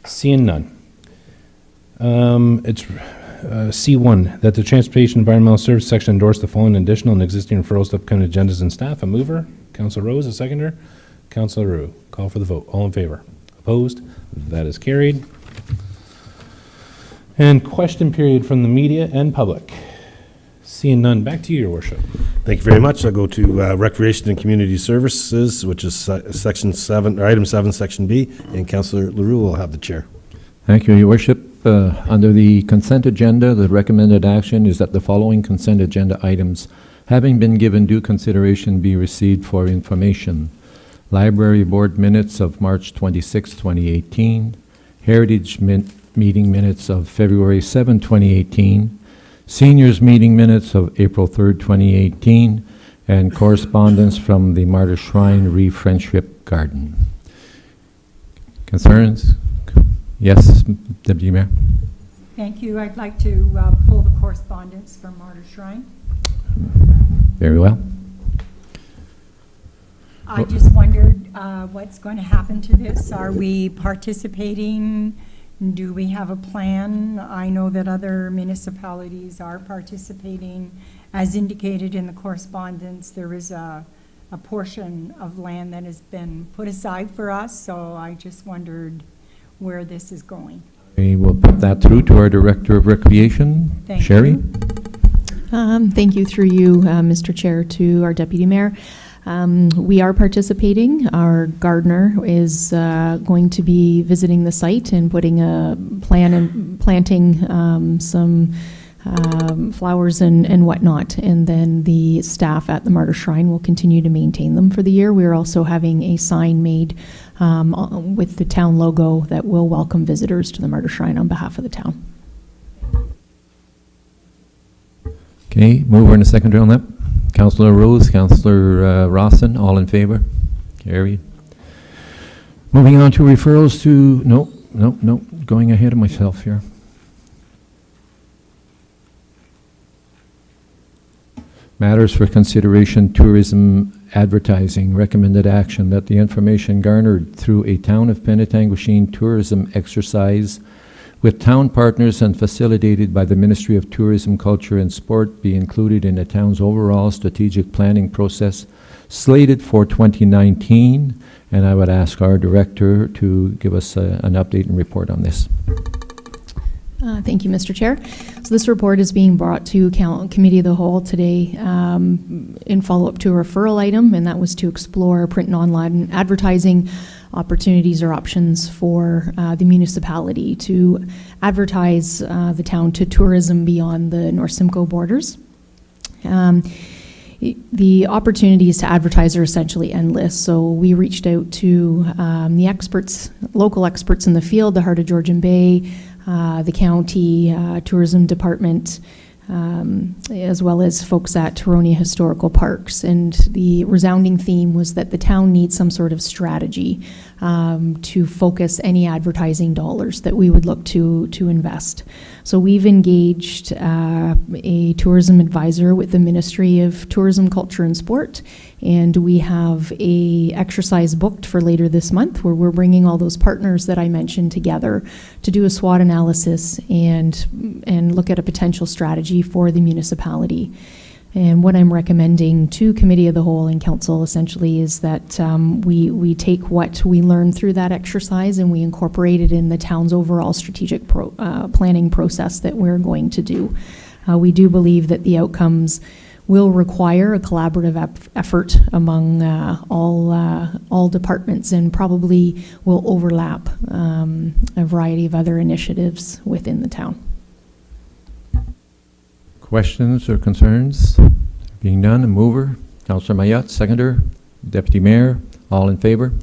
Seeing none. It's C1, that the Transportation Environmental Service section endorse the following additional and existing referrals to upcoming agendas and staff. A mover, Councillor Rose, a seconder, Councillor Roux. Call for the vote. All in favor? Opposed? That is carried. And question period from the media and public. Seeing none, back to you, Your Worship. Thank you very much. I'll go to Recreation and Community Services, which is Section 7, or Item 7, Section B, and Councillor Leroux will have the chair. Thank you, Your Worship. Under the consent agenda, the recommended action is that the following consent agenda items, having been given due consideration, be received for information. Library Board minutes of March 26, 2018, Heritage meeting minutes of February 7, 2018, Seniors meeting minutes of April 3rd, 2018, and correspondence from the Martyr Shrine Friendship Garden. Concerns? Yes, Deputy Mayor. Thank you. I'd like to pull the correspondence from Martyr Shrine. Very well. I just wondered what's going to happen to this. Are we participating? Do we have a plan? I know that other municipalities are participating. As indicated in the correspondence, there is a portion of land that has been put aside for us, so I just wondered where this is going. We will put that through to our Director of Recreation, Thank Sherry. you. Thank you, through you, Mr. Chair, to our Deputy Mayor. We are participating. Our gardener is going to be visiting the site and putting a plan and planting some flowers and whatnot. And then the staff at the Martyr Shrine will continue to maintain them for the year. We're also having a sign made with the town logo that will welcome visitors to the Martyr Shrine on behalf of the town. Okay, mover and a seconder on that. Councillor Rose, Councillor Rawson, all in favor? Carried. Moving on to referrals to, no, going ahead of myself here. Matters for consideration, tourism advertising. Recommended action that the information garnered through a Town of Penetanguishene tourism exercise with town partners and facilitated by the Ministry of Tourism, Culture and Sport be included in the town's overall strategic planning process slated for 2019. And I would ask our director to give us an update and report on this. Thank you, Mr. Chair. So this report is being brought to Committee of the Whole today in follow-up to a referral item, and that was to explore print and online advertising opportunities or options for the municipality to advertise the town to tourism beyond the North Simcoe borders. The opportunities to advertise are essentially endless. So we reached out to the experts, local experts in the field, the Heart of Georgian Bay, the county tourism department, as well as folks at Turonia Historical Parks. And the resounding theme was that the town needs some sort of strategy to focus any advertising dollars that we would look to invest. So we've engaged a tourism advisor with the Ministry of Tourism, Culture and Sport, and we have a exercise booked for later this month where we're bringing all those partners that I mentioned together to do a SWOT analysis and look at a potential strategy for the municipality. And what I'm recommending to Committee of the Whole and Council essentially is that we take what we learned through that exercise and we incorporate it in the town's overall strategic planning process that we're going to do. We do believe that the outcomes will require a collaborative effort among all departments and probably will overlap a variety of other initiatives within the town. Questions or concerns? Being none, a mover. Councillor Mayotte, seconder. Deputy Mayor, all in favor?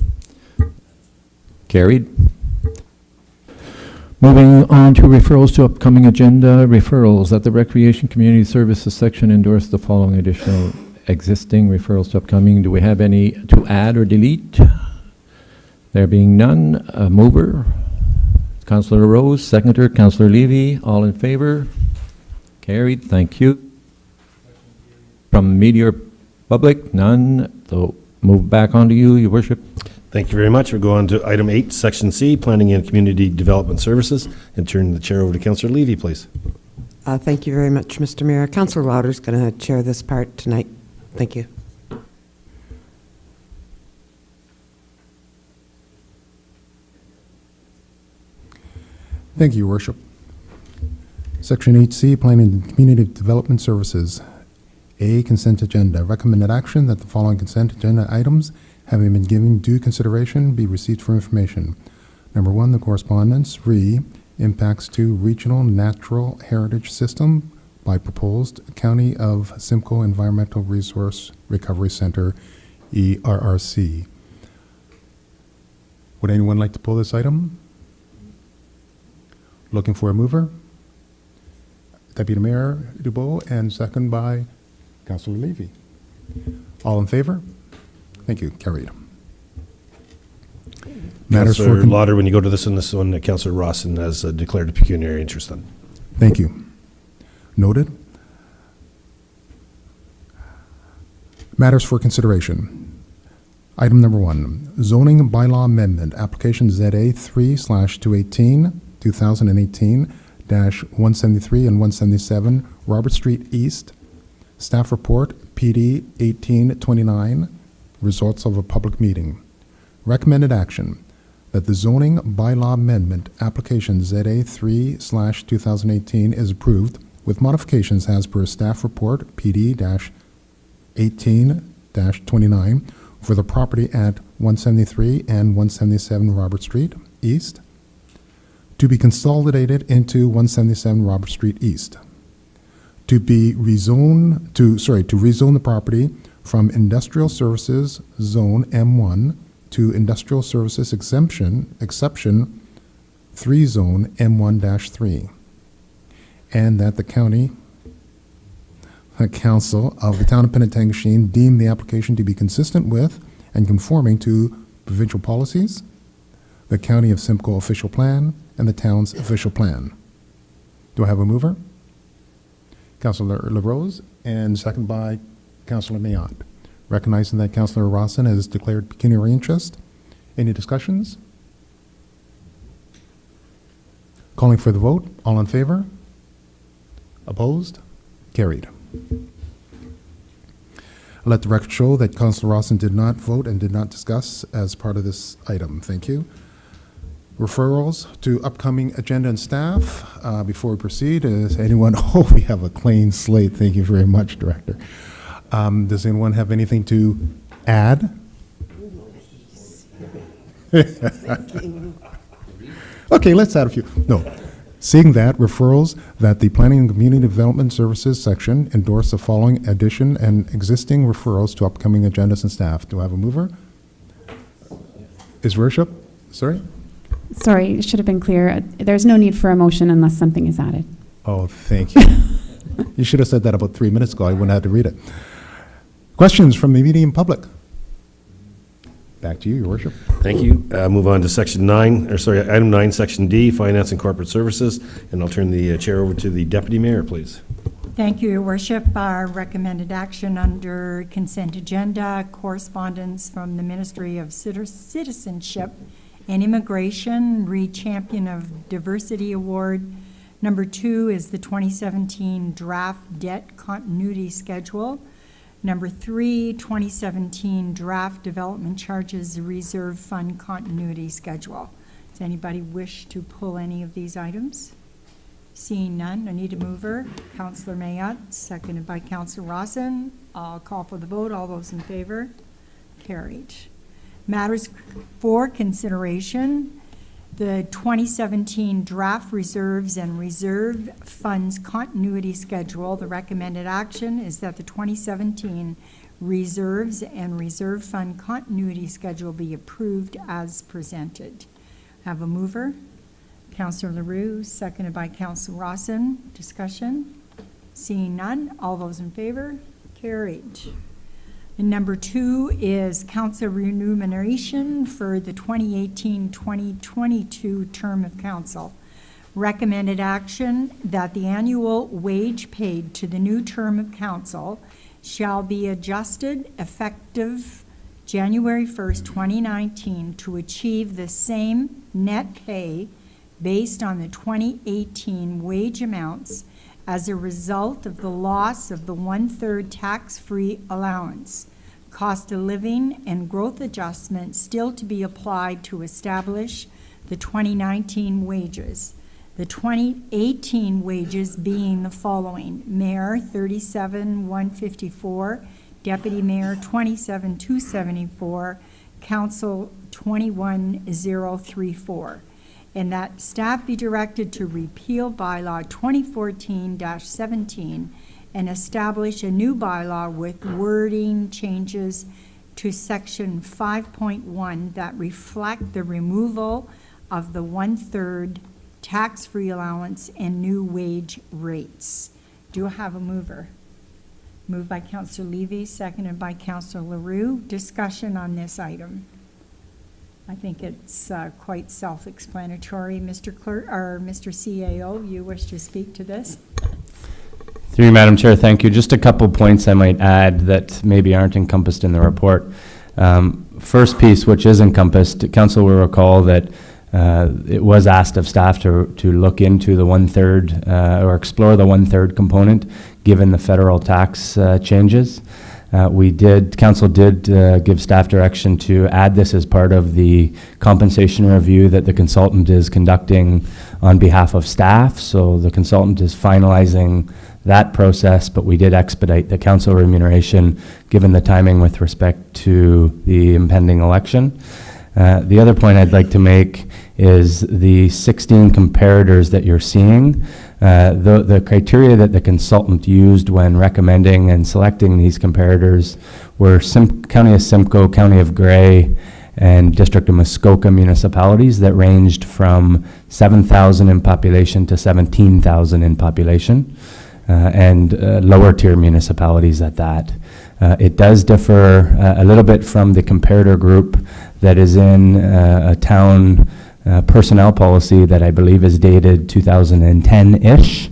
Carried. Moving on to referrals to upcoming agenda. Referrals that the Recreation Community Services section endorse the following additional existing referrals to upcoming. Do we have any to add or delete? There being none, a mover. Councillor Rose, seconder. Councillor Levy, all in favor? Carried. Thank you. From media or public, none. So move back on to you, Your Worship. Thank you very much. We'll go on to item 8, Section C, Planning and Community Development Services, and turn the chair over to Councillor Levy, please. Thank you very much, Mr. Mayor. Councillor Lauder's going to chair this part tonight. Thank you. Thank you, Your Worship. Section 8C, Planning and Community Development Services. A, consent agenda. Recommended action that the following consent agenda items, having been given due consideration, be received for information. Number 1, the correspondence. Re, impacts to Regional Natural Heritage System by proposed County of Simcoe Environmental Resource Recovery Center, ERRC. Would anyone like to pull this item? Looking for a mover? Deputy Mayor Dubois, and second by Councillor Levy. All in favor? Thank you. Carried. Councillor Lauder, when you go to this one, Councillor Rawson has declared a pecuniary interest on. Thank you. Noted. Matters for consideration. Item number 1, zoning bylaw amendment, application ZA 3/218, 2018. -173 and 177 Robert Street East. Staff report PD 1829. Results of a public meeting. Recommended action that the zoning bylaw amendment application ZA 3/2018 is approved with modifications as per staff report PD-18-29 for the property at 173 and 177 Robert Street East, to be consolidated into 177 Robert Street East, to rezone the property from Industrial Services Zone M1 to Industrial Services Exception 3 Zone M1-3, and that the Council of the Town of Penetanguishene deem the application to be consistent with and conforming to provincial policies, the County of Simcoe official plan, and the town's official plan. Do I have a mover? Councillor LaRose, and second by Councillor Mayotte. Recognizing that Councillor Rawson has declared pecuniary interest. Any discussions? Calling for the vote. All in favor? Opposed? Carried. Let the record show that Councillor Rawson did not vote and did not discuss as part of this item. Thank you. Referrals to upcoming agenda and staff. Before we proceed, is anyone, oh, we have a clean slate. Thank you very much, Director. Does anyone have anything to add? Okay, let's add a few. No. Seeing that, referrals that the Planning and Community Development Services section endorse the following addition and existing referrals to upcoming agendas and staff. Do I have a mover? Is worship? Sorry? Sorry, it should have been clear. There's no need for a motion unless something is added. Oh, thank you. You should have said that about 3 minutes ago. I wouldn't have to read it. Questions from the meeting public? Back to you, Your Worship. Thank you. Move on to item 9, Section D, Finance and Corporate Services, and I'll turn the chair over to the Deputy Mayor, please. Thank you, Your Worship. Our recommended action under consent agenda, correspondence from the Ministry of Citizenship and Immigration, Champion of Diversity Award. Number 2 is the 2017 Draft Debt Continuity Schedule. Number 3, 2017 Draft Development Charges Reserve Fund Continuity Schedule. Does anybody wish to pull any of these items? Seeing none, I need a mover. Councillor Mayotte, seconded by Councillor Rawson. I'll call for the vote. All those in favor? Carried. Matters for consideration. The 2017 Draft Reserves and Reserve Funds Continuity Schedule. The recommended action is that the 2017 Reserves and Reserve Fund Continuity Schedule be approved as presented. Have a mover. Councillor Leroux, seconded by Councillor Rawson. Discussion? Seeing none. All those in favor? Carried. And number 2 is council remuneration for the 2018-2022 term of council. Recommended action that the annual wage paid to the new term of council shall be adjusted effective January 1st, 2019 to achieve the same net pay based on the 2018 wage amounts as a result of the loss of the 1/3 tax-free allowance, cost of living and growth adjustment still to be applied to establish the 2019 wages. The 2018 wages being the following: Mayor, $37,154, Deputy Mayor, $27,274, Council, $21,034. And that staff be directed to repeal bylaw 2014-17 and establish a new bylaw with wording changes to section 5.1 that reflect the removal of the 1/3 tax-free allowance and new wage rates. Do I have a mover? Moved by Councillor Levy, seconded by Councillor Leroux. Discussion on this item. I think it's quite self-explanatory. Mr. Clerk, or Mr. CAO, you wish to speak to this? Through you, Madam Chair, thank you. Just a couple points I might add that maybe aren't encompassed in the report. First piece, which is encompassed, Council will recall that it was asked of staff to look into the 1/3 or explore the 1/3 component given the federal tax changes. Council did give staff direction to add this as part of the compensation review that the consultant is conducting on behalf of staff. So the consultant is finalizing that process, but we did expedite the council remuneration given the timing with respect to the impending election. The other point I'd like to make is the 16 comparators that you're seeing. The criteria that the consultant used when recommending and selecting these comparators were County of Simcoe, County of Grey, and District of Muskoka municipalities that ranged from 7,000 in population to 17,000 in population, and lower tier municipalities at that. It does differ a little bit from the comparator group that is in a town personnel policy that I believe is dated 2010-ish.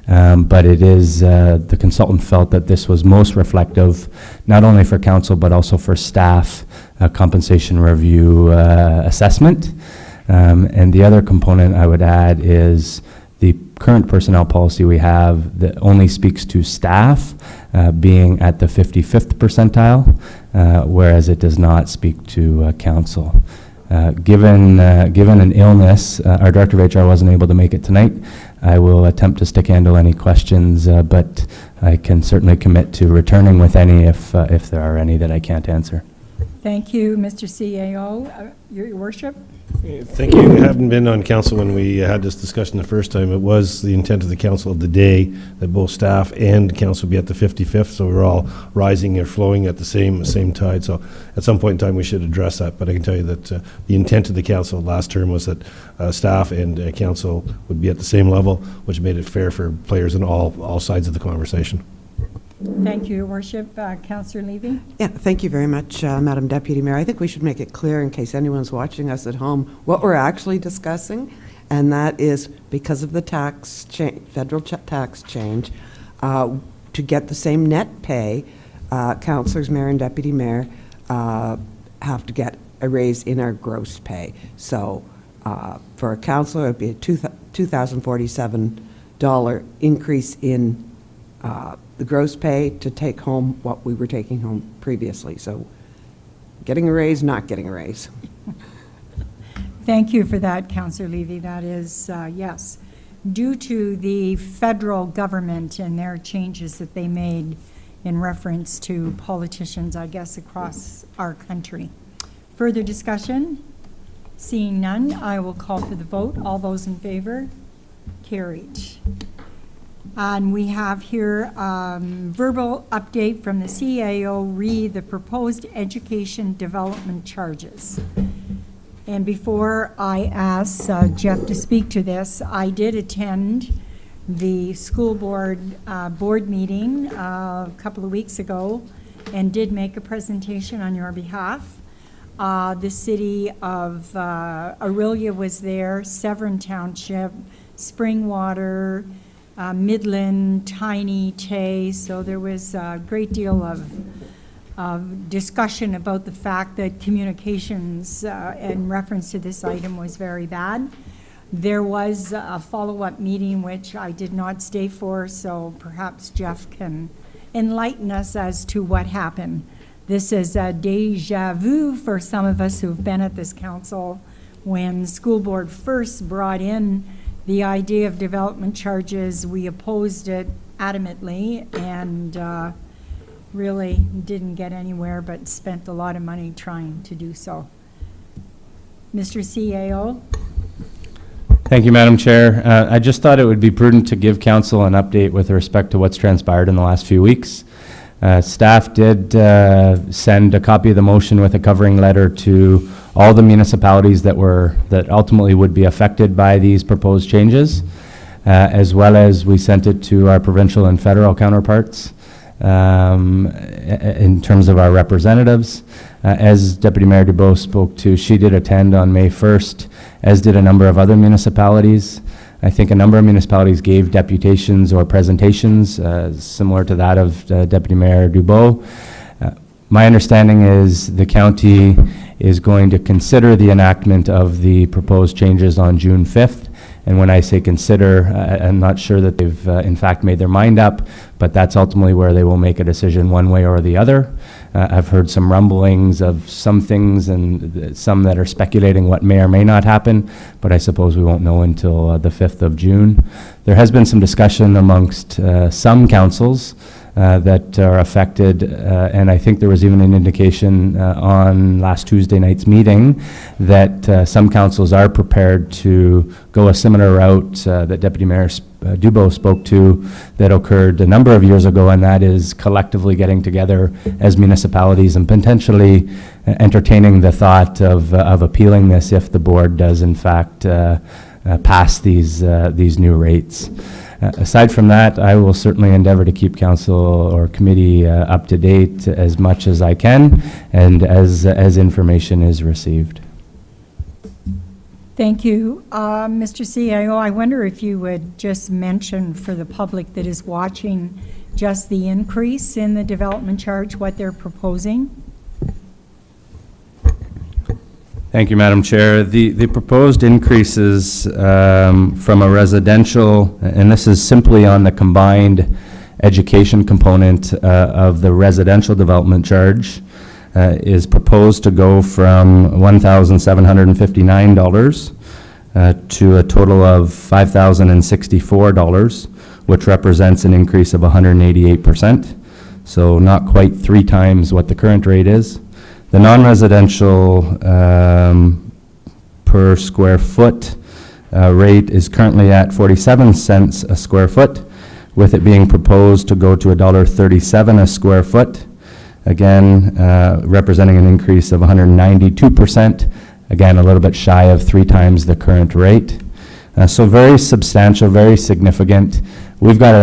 But it is, the consultant felt that this was most reflective, not only for council, but also for staff, compensation review assessment. And the other component I would add is the current personnel policy we have that only speaks to staff being at the 55th percentile, whereas it does not speak to council. Given an illness, our Director of HR wasn't able to make it tonight. I will attempt to stick handle any questions, but I can certainly commit to returning with any if there are any that I can't answer. Thank you, Mr. CAO. Your worship? Thank you. You haven't been on council when we had this discussion the first time. It was the intent of the council of the day that both staff and council be at the 55th, so we're all rising or flowing at the same tide. So at some point in time we should address that, but I can tell you that the intent of the council last term was that staff and council would be at the same level, which made it fair for players on all sides of the conversation. Thank you, Your Worship. Councillor Levy? Yeah, thank you very much, Madam Deputy Mayor. I think we should make it clear, in case anyone's watching us at home, what we're actually discussing, and that is because of the tax federal tax change, to get the same net pay, councillors, mayor, and deputy mayor have to get a raise in our gross pay. So for a councillor, it would be a $2,047 increase in the gross pay to take home what we were taking home previously. So getting a raise, not getting a raise. Thank you for that, Councillor Levy. That is, yes, due to the federal government and their changes that they made in reference to politicians, I guess, across our country. Further discussion? Seeing none, I will call for the vote. All those in favor? Carried. And we have here verbal update from the CAO re the proposed education development charges. And before I ask Jeff to speak to this, I did attend the school board meeting a couple of weeks ago and did make a presentation on your behalf. The city of Orillia was there, Severn Township, Springwater, Midland, Tiny, Tay, so there was a great deal of discussion about the fact that communications in reference to this item was very bad. There was a follow-up meeting which I did not stay for, so perhaps Jeff can enlighten us as to what happened. This is a déjà vu for some of us who've been at this council. When the school board first brought in the idea of development charges, we opposed it adamantly and really didn't get anywhere, but spent a lot of money trying to do so. Mr. CAO? Thank you, Madam Chair. I just thought it would be prudent to give council an update with respect to what's transpired in the last few weeks. Staff did send a copy of the motion with a covering letter to all the municipalities that ultimately would be affected by these proposed changes, as well as we sent it to our provincial and federal counterparts in terms of our representatives. As Deputy Mayor Dubois spoke to, she did attend on May 1st, as did a number of other municipalities. I think a number of municipalities gave deputations or presentations similar to that of Deputy Mayor Dubois. My understanding is the county is going to consider the enactment of the proposed changes on June 5th. And when I say consider, I'm not sure that they've in fact made their mind up, but that's ultimately where they will make a decision one way or the other. I've heard some rumblings of some things and some that are speculating what may or may not happen, but I suppose we won't know until the 5th of June. There has been some discussion amongst some councils that are affected, and I think there was even an indication on last Tuesday night's meeting that some councils are prepared to go a similar route that Deputy Mayor Dubois spoke to that occurred a number of years ago, and that is collectively getting together as municipalities and potentially entertaining the thought of appealing this if the board does in fact pass these new rates. Aside from that, I will certainly endeavor to keep council or committee up to date as much as I can and as information is received. Thank you. Mr. CIO, I wonder if you would just mention for the public that is watching just the increase in the development charge, what they're proposing? Thank you, Madam Chair. The proposed increases from a residential, and this is simply on the combined education component of the residential development charge, is proposed to go from $1,759 to a total of $5,064, which represents an increase of 188%. So not quite 3 times what the current rate is. The non-residential per square foot rate is currently at 47 cents a square foot, with it being proposed to go to $1.37 a square foot, again representing an increase of 192%, again a little bit shy of 3 times the current rate. So very substantial, very significant. We've got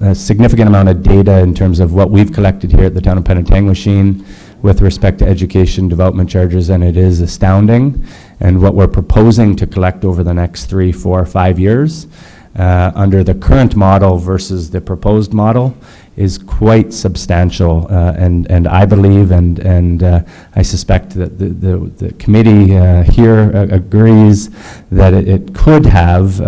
a significant amount of data in terms of what we've collected here at the town of Penetanguishene with respect to education development charges, and it is astounding. And what we're proposing to collect over the next 3, 4, 5 years under the current model versus the proposed model is quite substantial, and I believe and I suspect that the committee here agrees that it could have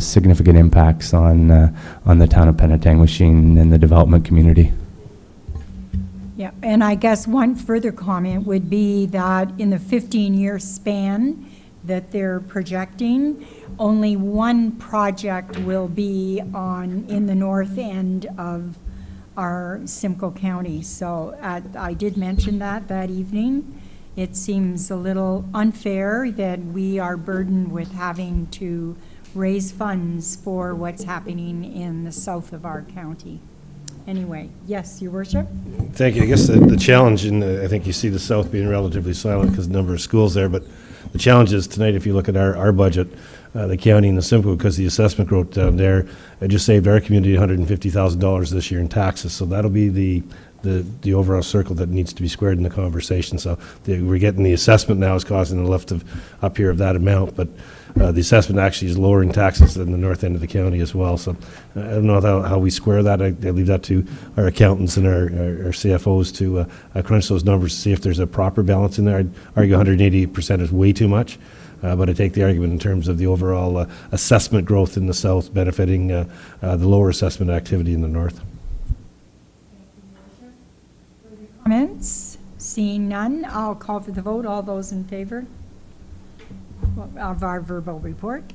significant impacts on the town of Penetanguishene and the development community. Yeah, and I guess one further comment would be that in the 15-year span that they're projecting, only one project will be in the north end of our Simcoe County. So I did mention that evening. It seems a little unfair that we are burdened with having to raise funds for what's happening in the south of our county. Anyway, yes, Your Worship? Thank you. I guess the challenge, and I think you see the south being relatively silent because the number of schools there, but the challenge is tonight, if you look at our budget, the county and the Simcoe, because the assessment growth down there, it just saved our community $150,000 this year in taxes. So that'll be the overall circle that needs to be squared in the conversation. So we're getting the assessment now is causing the lift of up here of that amount, but the assessment actually is lowering taxes in the north end of the county as well. So I don't know how we square that. I leave that to our accountants and our CFOs to crunch those numbers to see if there's a proper balance in there. I'd argue 188% is way too much. But I take the argument in terms of the overall assessment growth in the south benefiting the lower assessment activity in the north. Comments? Seeing none, I'll call for the vote. All those in favor of our verbal report.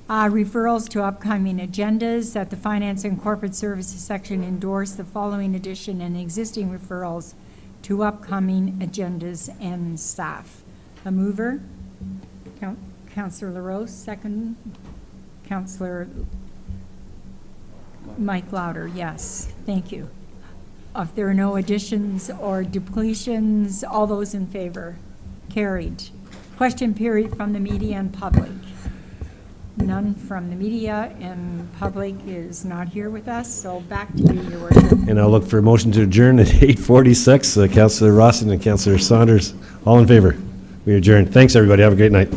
Referrals to upcoming agendas. That the Finance and Corporate Services section endorse the following addition and existing referrals to upcoming agendas and staff. A mover? Councillor LaRose, second. Councillor Mike Louder, yes. Thank you. If there are no additions or depletions, all those in favor? Carried. Question period from the media and public. None from the media, and public is not here with us, so back to you, Your Worship. And I'll look for a motion to adjourn at 8:46. Councillor Rossin and Councillor Saunders, all in favor? We adjourn. Thanks, everybody. Have a great night.